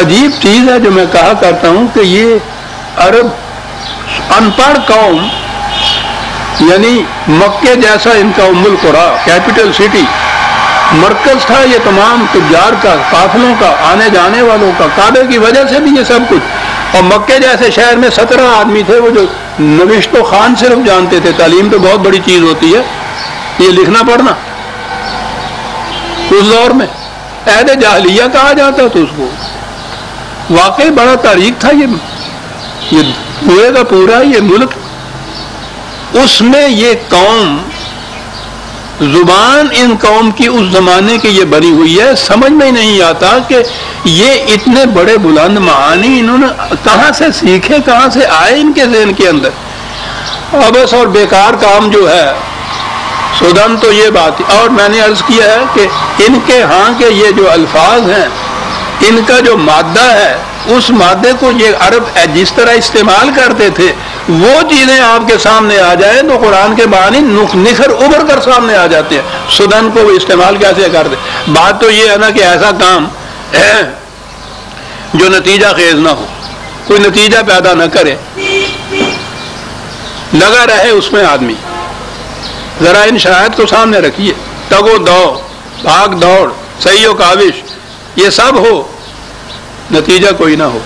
عجیب چیز ہے جو میں کہا کرتا ہوں کہ یہ عرب ان پڑھ قوم, یعنی مکے جیسا ان کا ام القریٰ کیپٹل سٹی, مرکز تھا یہ تمام تجار کا, قافلوں کا, آنے جانے والوں کا, کعبے کی وجہ سے بھی یہ سب کچھ. اور مکے جیسے شہر میں 17 آدمی تھے وہ جو نوشت و خوان صرف جانتے تھے. تعلیم تو بہت بڑی چیز ہوتی ہے, یہ لکھنا پڑھنا. اس دور میں عہد جاہلیہ کہا جاتا تو اس کو, واقعی بڑا تاریخ تھا یہ پورے کا پورا یہ ملک، اس میں یہ قوم، زبان ان قوم کی اس زمانے کی یہ بنی ہوئی ہے، سمجھ میں ہی نہیں آتا کہ یہ اتنے بڑے بلند معانی انہوں نے کہاں سے سیکھے، کہاں سے آئے ان کے ذہن کے اندر۔ عبث اور بیکار کام جو ہے سودن تو یہ بات ہے۔ اور میں نے عرض کیا ہے کہ ان کے ہاں کے یہ جو الفاظ ہیں، ان کا جو مادہ ہے، اس مادے کو یہ عرب جس طرح استعمال کرتے تھے، وہ چیزیں آپ کے سامنے آ جائیں تو قرآن کے معنی نکھر ابھر کر سامنے آ جاتے ہیں۔ سودن کو استعمال کیسے کرتے؟ بات تو یہ ہے نا کہ ایسا کام جو نتیجہ خیز نہ ہو، کوئی نتیجہ پیدا نہ کرے، لگا رہے اس میں آدمی۔ ذرا ان شرائط کو سامنے رکھیے، تگ و دو، بھاگ دوڑ، سعی و کاوش، یہ سب ہو، نتیجہ کوئی نہ ہو۔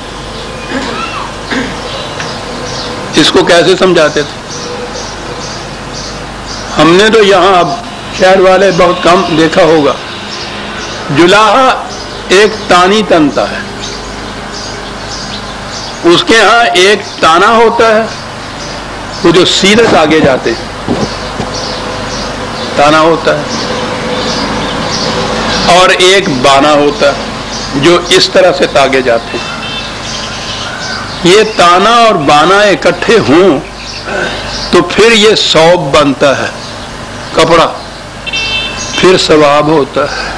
اس کو کیسے سمجھاتے تھے؟ ہم نے تو یہاں اب شہر والے بہت کم دیکھا ہوگا، جلاحہ ایک تانی تنتا ہے، اس کے ہاں ایک تانا ہوتا ہے، وہ جو سیدھے آگے جاتے ہیں تانا ہوتا ہے، اور ایک بانا ہوتا ہے جو اس طرح سے تاگے جاتے ہیں۔ یہ تانا اور بانا اکٹھے ہوں تو پھر یہ ثوب بنتا ہے، کپڑا، پھر ثواب ہوتا ہے۔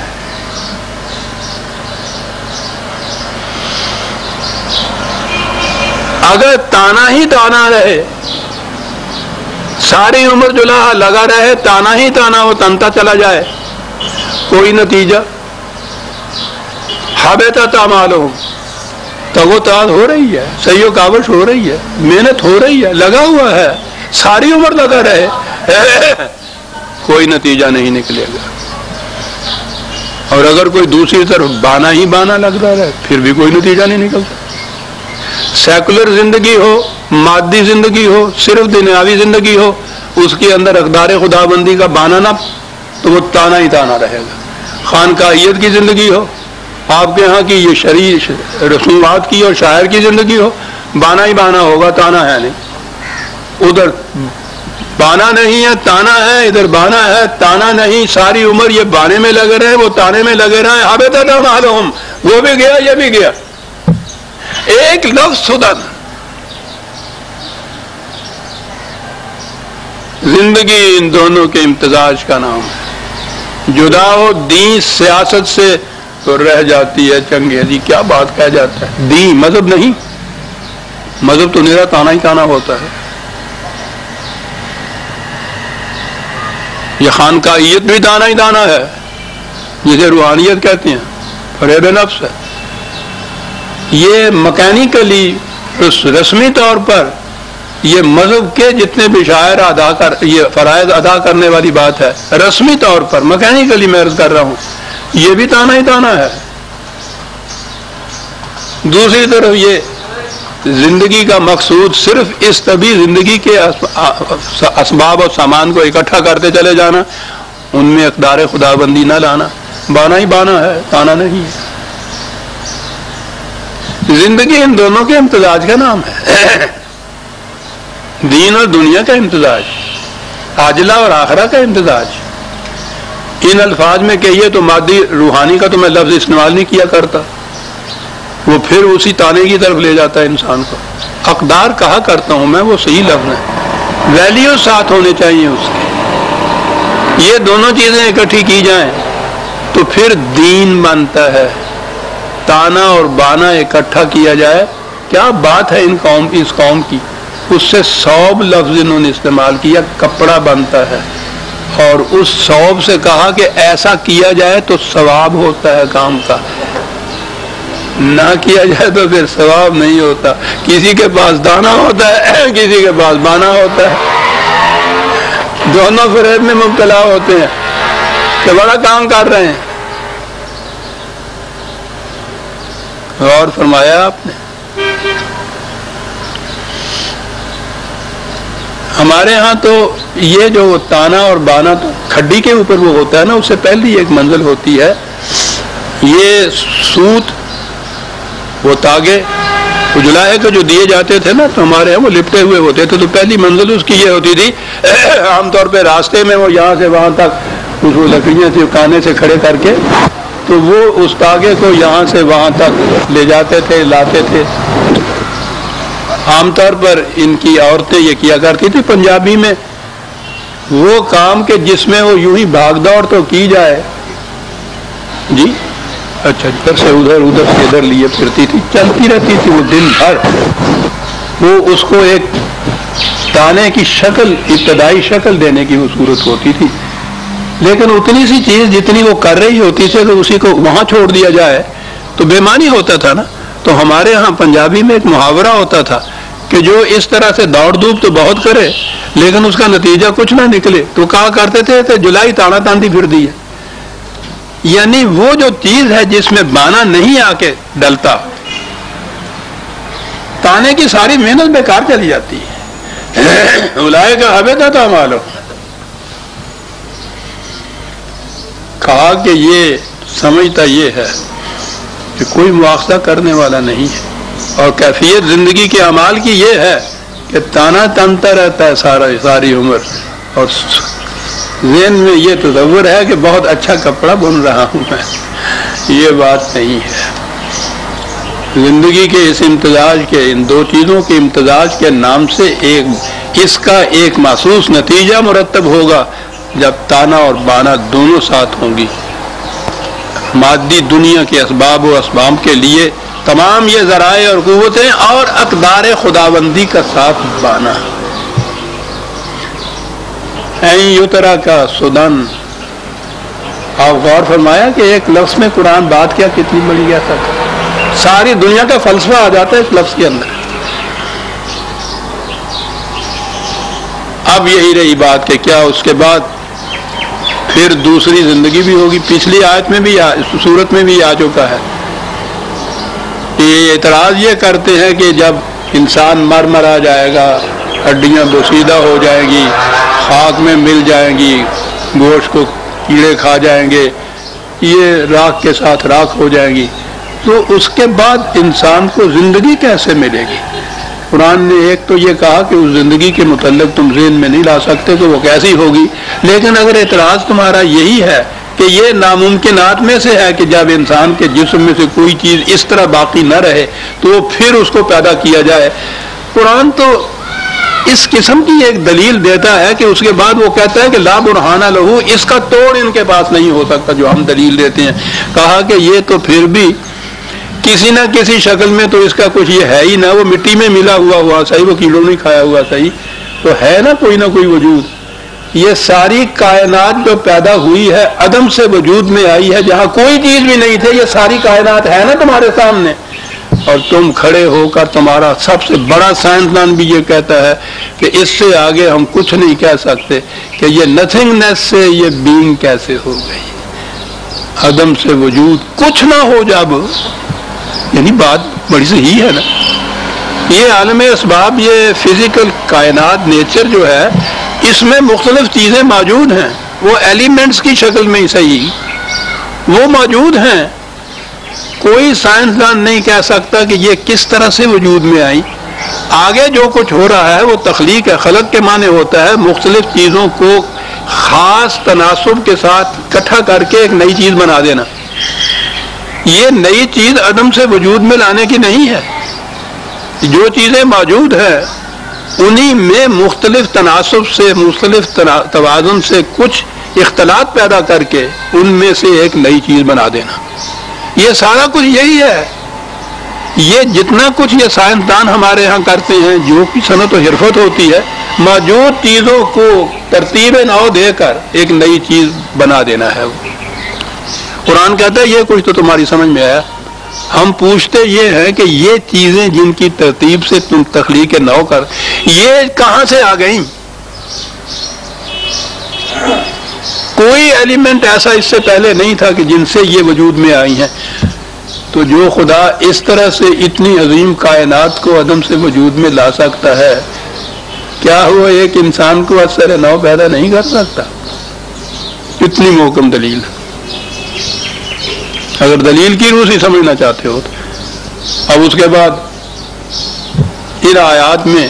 اگر تانا ہی تانا رہے، ساری عمر جلاحہ لگا رہے، تانا ہی تانا ہو، تنتا چلا جائے، کوئی نتیجہ، حبطت اعمالہم، تگ و تاز ہو رہی ہے، سعی و کاوش ہو رہی ہے، محنت ہو رہی ہے، لگا ہوا ہے، ساری عمر لگا رہے، کوئی نتیجہ نہیں نکلے گا۔ اور اگر کوئی دوسری طرف بانا ہی بانا لگتا رہے، پھر بھی کوئی نتیجہ نہیں نکلتا۔ سیکولر زندگی ہو، مادی زندگی ہو، صرف دنیاوی زندگی ہو، اس کے اندر اقدار خدا بندی کا بانا نہ، تو وہ تانا ہی تانا رہے گا۔ خانقاہیت کی زندگی ہو، آپ کے ہاں کی یہ شرعی رسومات کی اور شاعر کی زندگی ہو، بانا ہی بانا ہوگا، تانا ہے نہیں۔ ادھر بانا نہیں ہے، تانا ہے، ادھر بانا ہے، تانا نہیں، ساری عمر یہ بانے میں لگے رہے، وہ تانے میں لگے رہے، حبطت اعمالہم، وہ بھی گیا، یہ بھی گیا۔ ایک لفظ سودن، زندگی ان دونوں کے امتزاج کا نام ہے۔ جدا ہو دین سیاست سے تو رہ جاتی ہے چنگیزی۔ کیا بات کہہ جاتا ہے؟ دین مذہب نہیں، مذہب تو میرا تانا ہی تانا ہوتا ہے۔ یہ خانقاہیت بھی تانا ہی تانا ہے، جسے روحانیت کہتے ہیں، فریب نفس ہے۔ یہ مکینیکلی رسمی طور پر یہ مذہب کے جتنے بھی شاعر یہ فرائض ادا کرنے والی بات ہے، رسمی طور پر مکینیکلی میں عرض کر رہا ہوں، یہ بھی تانا ہی تانا ہے۔ دوسری طرف یہ زندگی کا مقصود صرف اس طبی زندگی کے اسباب اور سامان کو اکٹھا کرتے چلے جانا، ان میں اقدار خدا بندی نہ لانا، بانا ہی بانا ہے، تانا نہیں ہے۔ زندگی ان دونوں کے امتزاج کا نام ہے، دین اور دنیا کا امتزاج، عاجلہ اور آخرہ کا امتزاج۔ ان الفاظ میں کہیے تو مادی روحانی کا تو میں لفظ استعمال نہیں کیا کرتا، وہ پھر اسی تانے کی طرف لے جاتا ہے انسان کو۔ اقدار کہا کرتا ہوں میں، وہ صحیح لفظ ہے، ویلیو ساتھ ہونے چاہیے اس کے۔ یہ دونوں چیزیں اکٹھی کی جائیں تو پھر دین بنتا ہے۔ تانا اور بانا اکٹھا کیا جائے، کیا بات ہے اس قوم کی۔ اس سے ثوب لفظ انہوں نے استعمال کیا، کپڑا بنتا ہے، اور اس ثوب سے کہا کہ ایسا کیا جائے تو ثواب ہوتا ہے کام کا، نہ کیا جائے تو پھر ثواب نہیں ہوتا۔ کسی کے پاس دانا ہوتا ہے، کسی کے پاس بانا ہوتا ہے، دونوں فریب میں مبتلا ہوتے ہیں کہ بڑا کام کر رہے ہیں۔ غور فرمایا آپ نے؟ ہمارے ہاں تو یہ جو تانا اور بانا تو کھڈی کے اوپر وہ ہوتا ہے نا، اس سے پہلی ایک منزل ہوتی ہے، یہ سوت، وہ تاگے، تو جلائے کو جو دیے جاتے تھے نا تو ہمارے یہاں وہ لپٹے ہوئے ہوتے تھے، تو پہلی منزل اس کی یہ ہوتی تھی عام طور پہ راستے میں وہ یہاں سے وہاں تک اس لکڑیاں سے کانے سے کھڑے کر کے تو وہ اس تاغے کو یہاں سے وہاں تک لے جاتے تھے، لاتے تھے۔ عام طور پر ان کی عورتیں یہ کیا کرتی تھی پنجابی میں وہ کام کہ جس میں وہ یوں ہی بھاگ دوڑ تو کی جائے، جی اچھا ادھر سے ادھر، ادھر سے ادھر لیے پھرتی تھی، چلتی رہتی تھی وہ دن بھر۔ وہ اس کو ایک دانے کی شکل، ابتدائی شکل دینے کی وہ صورت ہوتی تھی، لیکن اتنی سی چیز جتنی وہ کر رہی ہوتی تھی کہ اسی کو وہاں چھوڑ دیا جائے تو بے معنی ہوتا تھا نا۔ تو ہمارے ہاں پنجابی میں ایک محاورہ ہوتا تھا کہ جو اس طرح سے دوڑ دھوپ تو بہت کرے لیکن اس کا نتیجہ کچھ نہ نکلے، تو کہا کرتے تھے کہ جلائی تانا تاندی پھر دی ہے، یعنی وہ جو چیز ہے جس میں بانا نہیں آ کے ڈلتا، تانے کی ساری محنت بیکار چلی جاتی ہے۔ اولئک حبطت اعمالہم، کہا کہ یہ سمجھتا یہ ہے کہ کوئی مواخذہ کرنے والا نہیں ہے، اور کیفیت زندگی کے اعمال کی یہ ہے کہ تانا تنتا رہتا ہے ساری عمر، اور ذہن میں یہ تصور ہے کہ بہت اچھا کپڑا بن رہا ہوں میں۔ یہ بات نہیں ہے۔ زندگی کے اس امتزاج کے، ان دو چیزوں کے امتزاج کے نام سے اس کا ایک محسوس نتیجہ مرتب ہوگا جب تانا اور بانا دونوں ساتھ ہوں گی۔ مادی دنیا کے اسباب و اسباب کے لیے تمام یہ ذرائع اور قوتیں اور اقدار خداوندی کا ساتھ بانا۔ این یترا کا سدن، آپ غور فرمایا کہ ایک لفظ میں قرآن بات کیا کتنی بڑی گیا تک، ساری دنیا کا فلسفہ آ جاتا ہے اس لفظ کے اندر۔ اب یہی رہی بات کہ کیا اس کے بعد پھر دوسری زندگی بھی ہوگی؟ پچھلی آیت میں بھی سورت میں بھی آ چکا ہے۔ یہ اعتراض یہ کرتے ہیں کہ جب انسان مر آ جائے گا، ہڈیاں بوسیدہ ہو جائیں گی، خاک میں مل جائیں گی، گوشت کو کیڑے کھا جائیں گے، یہ راکھ کے ساتھ راکھ ہو جائیں گی، تو اس کے بعد انسان کو زندگی کیسے ملے گی؟ قرآن نے ایک تو یہ کہا کہ اس زندگی کے متعلق تم ذہن میں نہیں لا سکتے کہ وہ کیسی ہوگی، لیکن اگر اعتراض تمہارا یہی ہے کہ یہ ناممکنات میں سے ہے کہ جب انسان کے جسم میں سے کوئی چیز اس طرح باقی نہ رہے تو پھر اس کو پیدا کیا جائے، قرآن تو اس قسم کی ایک دلیل دیتا ہے کہ اس کے بعد وہ کہتا ہے کہ لا برہان لہو، اس کا توڑ ان کے پاس نہیں ہو سکتا جو ہم دلیل دیتے ہیں۔ کہا کہ یہ تو پھر بھی کسی نہ کسی شکل میں تو اس کا کچھ یہ ہے ہی نہ، وہ مٹی میں ملا ہوا صحیح، وہ کیڑوں نہیں کھایا ہوا صحیح، تو ہے نا کوئی وجود۔ یہ ساری کائنات جو پیدا ہوئی ہے عدم سے وجود میں آئی ہے، جہاں کوئی چیز بھی نہیں تھی، یہ ساری کائنات ہے نا تمہارے سامنے، اور تم کھڑے ہو کر، تمہارا سب سے بڑا سائنسدان بھی یہ کہتا ہے کہ اس سے آگے ہم کچھ نہیں کہہ سکتے کہ یہ نتھنگنیس سے یہ بینگ کیسے ہو گئی، عدم سے وجود، کچھ نہ ہو جب، یعنی بات بڑی صحیح ہے نا۔ یہ عالم اسباب، یہ فزیکل کائنات، نیچر جو ہے، اس میں مختلف چیزیں موجود ہیں، وہ ایلیمنٹس کی شکل میں ہی صحیح وہ موجود ہیں۔ کوئی سائنسدان نہیں کہہ سکتا کہ یہ کس طرح سے وجود میں آئی۔ آگے جو کچھ ہو رہا ہے وہ تخلیق ہے، خلق کے معنی ہوتا ہے مختلف چیزوں کو خاص تناسب کے ساتھ اکٹھا کر کے ایک نئی چیز بنا دینا۔ یہ نئی چیز عدم سے وجود میں لانے کی نہیں ہے، جو چیزیں موجود ہیں انہی میں مختلف تناسب سے، مختلف توازن سے کچھ اختلاط پیدا کر کے ان میں سے ایک نئی چیز بنا دینا، یہ سارا کچھ یہی ہے۔ یہ جتنا کچھ یہ سائنسدان ہمارے ہاں کرتے ہیں، جو کہ صنعت و حرفت ہوتی ہے، موجود چیزوں کو ترتیب نو دے کر ایک نئی چیز بنا دینا ہے۔ قرآن کہتا ہے یہ کچھ تو تمہاری سمجھ میں آیا، ہم پوچھتے یہ ہیں کہ یہ چیزیں جن کی ترتیب سے تم تخلیق نو کر، یہ کہاں سے آ گئیں؟ کوئی ایلیمنٹ ایسا اس سے پہلے نہیں تھا کہ جن سے یہ وجود میں آئی ہیں۔ تو جو خدا اس طرح سے اتنی عظیم کائنات کو عدم سے وجود میں لا سکتا ہے، کیا وہ ایک انسان کو اثر نو پیدا نہیں کر سکتا؟ اتنی محکم دلیل۔ اگر دلیل کی روح سے سمجھنا چاہتے ہو تو اب اس کے بعد پھر آیات میں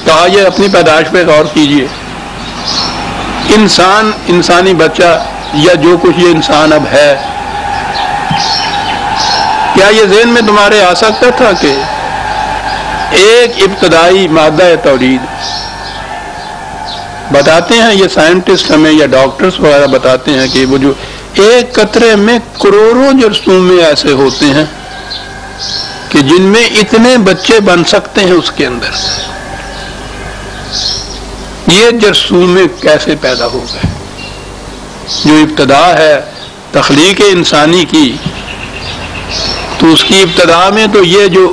کہا یہ اپنی پیدائش پہ غور کیجئے، انسانی بچہ یا جو کچھ یہ انسان اب ہے، کیا یہ ذہن میں تمہارے آ سکتا تھا کہ ایک ابتدائی مادہ تولید، بتاتے ہیں یہ سائنٹسٹ ہمیں یا ڈاکٹرز وغیرہ بتاتے ہیں کہ وہ جو ایک قطرے میں کروڑوں جرثومے ایسے ہوتے ہیں کہ جن میں اتنے بچے بن سکتے ہیں اس کے اندر، یہ جرثومے کیسے پیدا ہو گئے؟ جو ابتدا ہے تخلیق انسانی کی، تو اس کی ابتدا میں تو یہ جو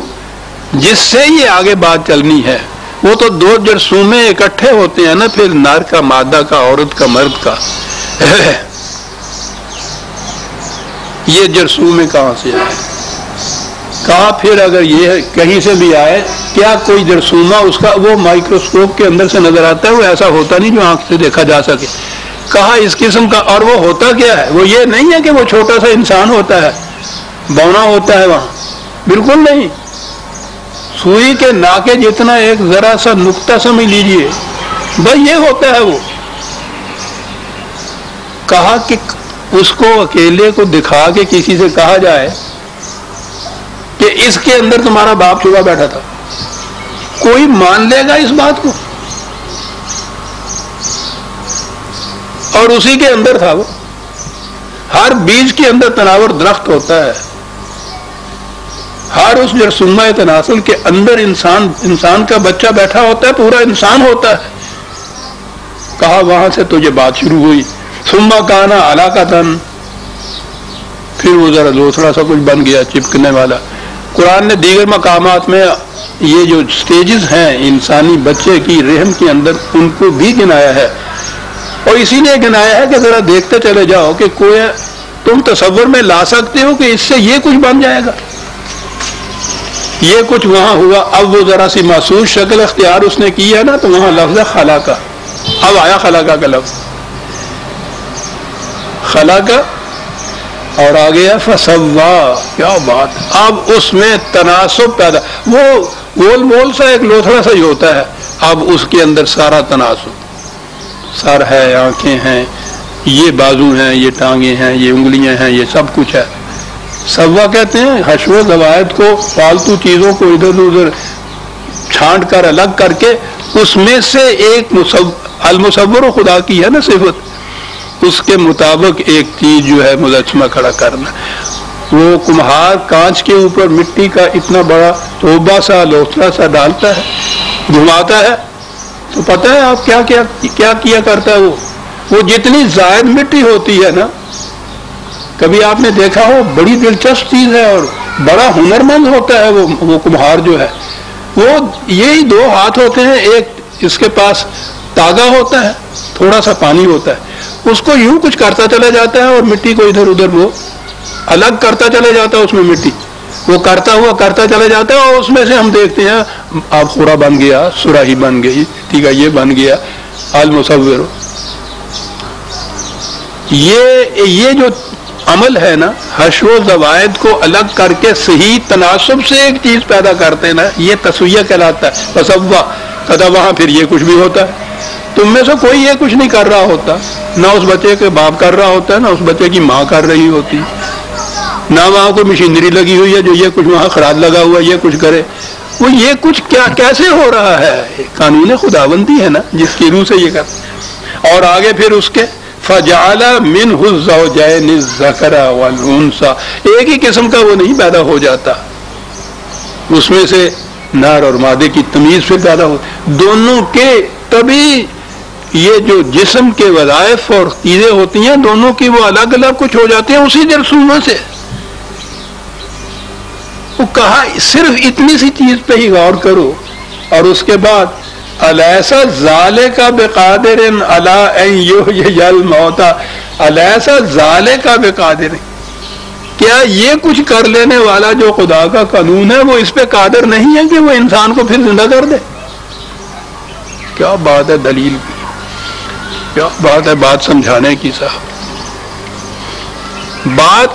جس سے یہ آگے بات چلنی ہے وہ تو دو جرثومے اکٹھے ہوتے ہیں نا، پھر نر کا مادہ کا، عورت کا مرد کا، یہ جرثومے کہاں سے آئے؟ کہا پھر اگر یہ کہیں سے بھی آئے، کیا کوئی جرثومہ اس کا وہ مائکروسکوپ کے اندر سے نظر آتا ہے؟ وہ ایسا ہوتا نہیں جو آنکھ سے دیکھا جا سکے۔ کہا اس قسم کا، اور وہ ہوتا کیا ہے؟ وہ یہ نہیں ہے کہ وہ چھوٹا سا انسان ہوتا ہے، بونا ہوتا ہے وہاں، بالکل نہیں، سوئی کے ناکے جتنا ایک ذرا سا نقطہ سمجھ لیجئے، بس یہ ہوتا ہے وہ۔ کہا کہ اس کو اکیلے کو دکھا کے کسی سے کہا جائے کہ اس کے اندر تمہارا باپ چھپا بیٹھا تھا، کوئی مان لے گا اس بات کو؟ اور اسی کے اندر تھا وہ۔ ہر بیج کے اندر تناور درخت ہوتا ہے، ہر اس جرثومہ تناسل کے اندر انسان کا بچہ بیٹھا ہوتا ہے، پورا انسان ہوتا ہے۔ کہا وہاں سے تو یہ بات شروع ہوئی، ثم کان علاقۃ، پھر وہ ذرا دوسرا سا کچھ بن گیا چپکنے والا۔ قرآن نے دیگر مقامات میں یہ جو سٹیجز ہیں انسانی بچے کی رحم کے اندر، ان کو بھی گنایا ہے، اور اسی لیے گنایا ہے کہ ذرا دیکھتے چلے جاؤ کہ کوئی تم تصور میں لا سکتے ہو کہ اس سے یہ کچھ بن جائے گا، یہ کچھ وہاں ہوا۔ اب وہ ذرا سی محسوس شکل اختیار اس نے کی ہے نا، تو وہاں لفظ خلاقہ، اب آیا خلاقہ کا لفظ، خلاقہ، اور آگے ہے فسوا، کیا بات، اب اس میں تناسب پیدا، وہ گول مول سا ایک لوتھڑا سا ہی ہوتا ہے، اب اس کے اندر سارا تناسب، سر ہے، آنکھیں ہیں، یہ بازو ہیں، یہ ٹانگیں ہیں، یہ انگلیاں ہیں، یہ سب کچھ ہے۔ سوا کہتے ہیں حشو و زوائد کو، فالتو چیزوں کو ادھر ادھر چھانٹ کر الگ کر کے اس میں سے ایک المصور خدا کی ہے نا صفت، اس کے مطابق ایک چیز جو ہے مجسمہ کھڑا کرنا۔ وہ کمہار کانچ کے اوپر مٹی کا اتنا بڑا توبہ سا لوتھڑا سا ڈالتا ہے، گھماتا ہے، تو پتہ ہے آپ کیا کیا کرتا ہے وہ جتنی زائد مٹی ہوتی ہے نا، کبھی آپ نے دیکھا ہو، بڑی دلچسپ چیز ہے اور بڑا ہنرمند ہوتا ہے وہ کمہار جو ہے، وہ یہی دو ہاتھ ہوتے ہیں، ایک اس کے پاس تاگا ہوتا ہے، تھوڑا سا پانی ہوتا ہے، اس کو یوں کچھ کرتا چلا جاتا ہے اور مٹی کو ادھر ادھر وہ الگ کرتا چلا جاتا ہے، اس میں مٹی وہ کرتا ہوا کرتا چلا جاتا ہے، اور اس میں سے ہم دیکھتے ہیں اب خورا بن گیا، سراہی بن گئی، ٹھیک ہے، یہ بن گیا المصور۔ یہ جو عمل ہے نا، حشو و زوائد کو الگ کر کے صحیح تناسب سے ایک چیز پیدا کرتے نا، یہ تسویہ کہلاتا ہے، فسوا، کہتا وہاں پھر یہ کچھ بھی ہوتا ہے۔ تم میں سے کوئی یہ کچھ نہیں کر رہا ہوتا، نہ اس بچے کے باپ کر رہا ہوتا ہے، نہ اس بچے کی ماں کر رہی ہوتی، نہ وہاں کوئی مشینری لگی ہوئی ہے جو یہ کچھ وہاں خراج لگا ہوا ہے یہ کچھ کرے، وہ یہ کچھ کیسے ہو رہا ہے؟ قانون خداوندی ہے نا جس کی روح سے یہ کرتا۔ اور آگے پھر اس کے فجعل منہ الزوجین الذکر والانثى، ایک ہی قسم کا وہ نہیں پیدا ہو جاتا، اس میں سے نر اور مادے کی تمیز پھر پیدا ہو، دونوں کے، تبھی یہ جو جسم کے وظائف اور چیزیں ہوتی ہیں دونوں کی وہ الگ الگ کچھ ہو جاتی ہیں اسی جرثومہ سے۔ وہ کہا صرف اتنی سی چیز پہ ہی غور کرو، اور اس کے بعد الیس ذالک بقادر علی ان یحیی الموتى، الیس ذالک بقادر، کیا یہ کچھ کر لینے والا جو خدا کا قانون ہے وہ اس پہ قادر نہیں ہے کہ وہ انسان کو پھر زندہ کر دے؟ کیا بات ہے دلیل کی، کیا بات ہے بات سمجھانے کی صاحب۔ بات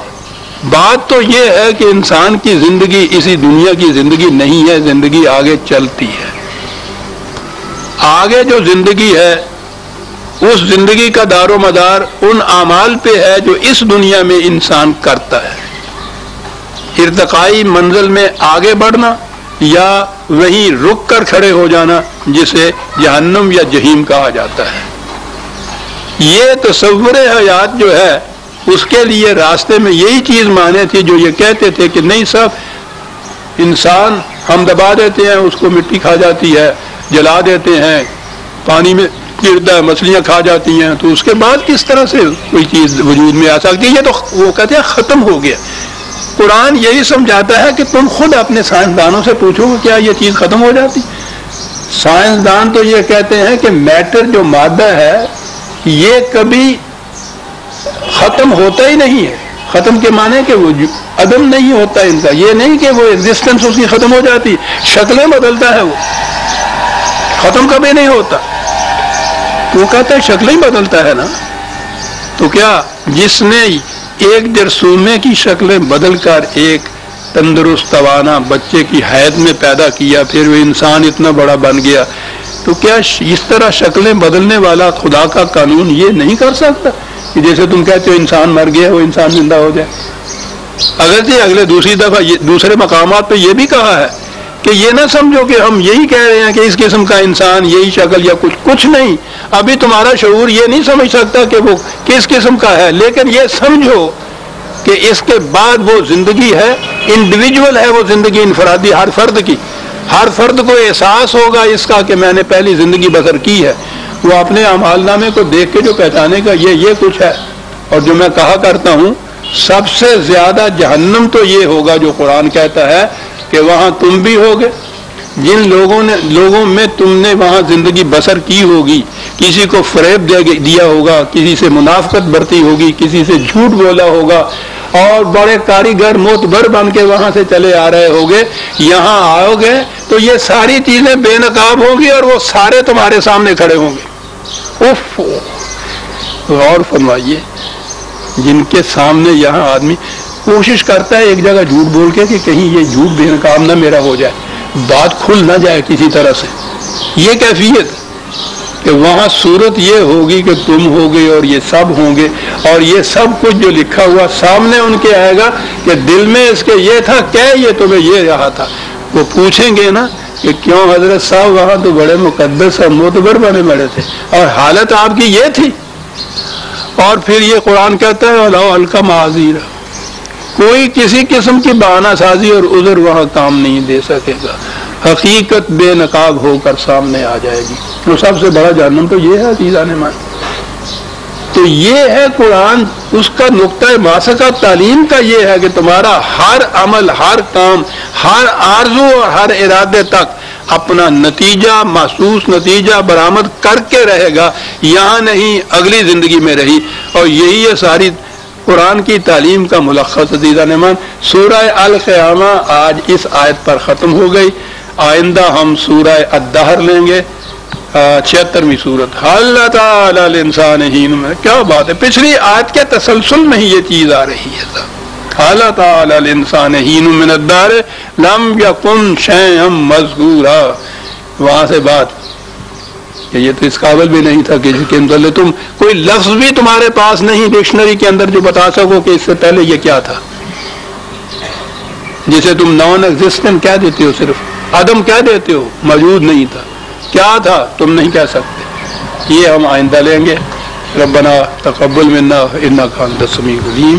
بات تو یہ ہے کہ انسان کی زندگی اسی دنیا کی زندگی نہیں ہے، زندگی آگے چلتی ہے. آگے جو زندگی ہے اس زندگی کا دار و مدار ان اعمال پہ ہے جو اس دنیا میں انسان کرتا ہے. ارتقائی منزل میں آگے بڑھنا یا وہیں رک کر کھڑے ہو جانا جسے جہنم یا جہنم کہا جاتا ہے. یہ تصور حیات جو ہے اس کے لیے راستے میں یہی چیز مانے تھی جو یہ کہتے تھے کہ نہیں صاحب انسان ہم دبا دیتے ہیں اس کو مٹی کھا جاتی ہے، جلا دیتے ہیں، پانی میں گرتا ہے، مچھلیاں کھا جاتی ہیں، تو اس کے بعد کس طرح سے کوئی چیز وجود میں آ سکتی ہے؟ یہ تو وہ کہتے ہیں ختم ہو گیا. قرآن یہی سمجھاتا ہے کہ تم خود اپنے سائنسدانوں سے پوچھو کہ کیا یہ چیز ختم ہو جاتی؟ سائنسدان تو یہ کہتے ہیں کہ میٹر جو مادہ ہے یہ کبھی ختم ہوتا ہی نہیں ہے. ختم کے معنی کہ وہ عدم نہیں ہوتا ان کا، یہ نہیں کہ وہ ایگزسٹنس اس کی ختم ہو جاتی، شکلیں بدلتا ہے، وہ ختم کبھی نہیں ہوتا. وہ کہتا ہے شکلیں ہی بدلتا ہے نا. تو کیا جس نے ایک جرثومے کی شکلیں بدل کر ایک تندرست توانا بچے کی حید میں پیدا کیا، پھر وہ انسان اتنا بڑا بن گیا، تو کیا اس طرح شکلیں بدلنے والا خدا کا قانون یہ نہیں کر سکتا کہ جیسے تم کہتے ہو انسان مر گیا وہ انسان زندہ ہو جائے؟ اگرچہ اگلے دوسری دفعہ دوسرے مقامات پہ یہ بھی کہا ہے کہ یہ نہ سمجھو کہ ہم یہی کہہ رہے ہیں کہ اس قسم کا انسان یہی شکل یا کچھ نہیں. ابھی تمہارا شعور یہ نہیں سمجھ سکتا کہ وہ کس قسم کا ہے، لیکن یہ سمجھو کہ اس کے بعد وہ زندگی ہے، انڈیویجول ہے وہ زندگی، انفرادی ہر فرد کی. ہر فرد کو احساس ہوگا اس کا کہ میں نے پہلی زندگی بسر کی ہے. وہ اپنے اعمال نامے کو دیکھ کے جو پہچانے کا یہ کچھ ہے. اور جو میں کہا کرتا ہوں سب سے زیادہ جہنم تو یہ ہوگا جو قرآن کہتا ہے کہ وہاں تم بھی ہوگے، جن لوگوں میں تم نے وہاں زندگی بسر کی ہوگی، کسی کو فریب دیا ہوگا، کسی سے منافقت برتی ہوگی، کسی سے جھوٹ بولا ہوگا، اور بڑے کاریگر معتبر بن کے وہاں سے چلے آ رہے ہوگے. یہاں آؤ گے تو یہ ساری چیزیں بے نقاب ہوں گی اور وہ سارے تمہارے سامنے کھڑے ہوں گے. اف، غور فرمائیے، جن کے سامنے یہاں آدمی کوشش کرتا ہے ایک جگہ جھوٹ بول کے کہ کہیں یہ جھوٹ بے نقاب نہ میرا ہو جائے، بات کھل نہ جائے کسی طرح سے. یہ کیفیت کہ وہاں صورت یہ ہوگی کہ تم ہوگے اور یہ سب ہوں گے، اور یہ سب کچھ جو لکھا ہوا سامنے ان کے آئے گا کہ دل میں اس کے یہ تھا، کیا یہ تمہیں یہ رہا تھا. وہ پوچھیں گے نا کہ کیوں حضرت صاحب وہاں تو بڑے مقدس اور معتبر بنے بڑے تھے اور حالت آپ کی یہ تھی. اور پھر یہ قرآن کہتا ہے وَلَوْ أَلْقَى مَعَاذِيرَ، کوئی کسی قسم کی بہانہ سازی اور عذر وہاں کام نہیں دے سکے گا. حقیقت بے نقاب ہو کر سامنے آ جائے گی. تو سب سے بڑا جہنم تو یہ ہے عزیزان مان. تو یہ ہے قرآن، اس کا نقطۂ ماسکہ تعلیم کا یہ ہے کہ تمہارا ہر عمل، ہر کام، ہر آرزو اور ہر ارادے تک اپنا نتیجہ، محسوس نتیجہ برآمد کر کے رہے گا، یہاں نہیں اگلی زندگی میں رہی. اور یہی ہے ساری قرآن کی تعلیم کا ملخص عزیزان مان. سورہ القیامہ آج اس آیت پر ختم ہو گئی. آئندہ ہم سورہ الدہر لیں گے، 76ویں سورت. اللہ تعالی الانسان حین میں، کیا بات ہے، پچھلی آیت کے تسلسل میں ہی یہ چیز آ رہی ہے. اللہ تعالی الانسان حین من الدہر لم یکن شیئا مذکورا. وہاں سے بات کہ یہ تو اس قابل بھی نہیں تھا کہ جس کے متعلق تم کوئی لفظ بھی تمہارے پاس نہیں ڈکشنری کے اندر جو بتا سکو کہ اس سے پہلے یہ کیا تھا، جسے تم نان ایگزسٹنٹ کہہ دیتے ہو، صرف عدم کہہ دیتے ہو، موجود نہیں تھا. کیا تھا تم نہیں کہہ سکتے. یہ ہم آئندہ لیں گے. ربنا تقبل منا انک انت السمیع العلیم.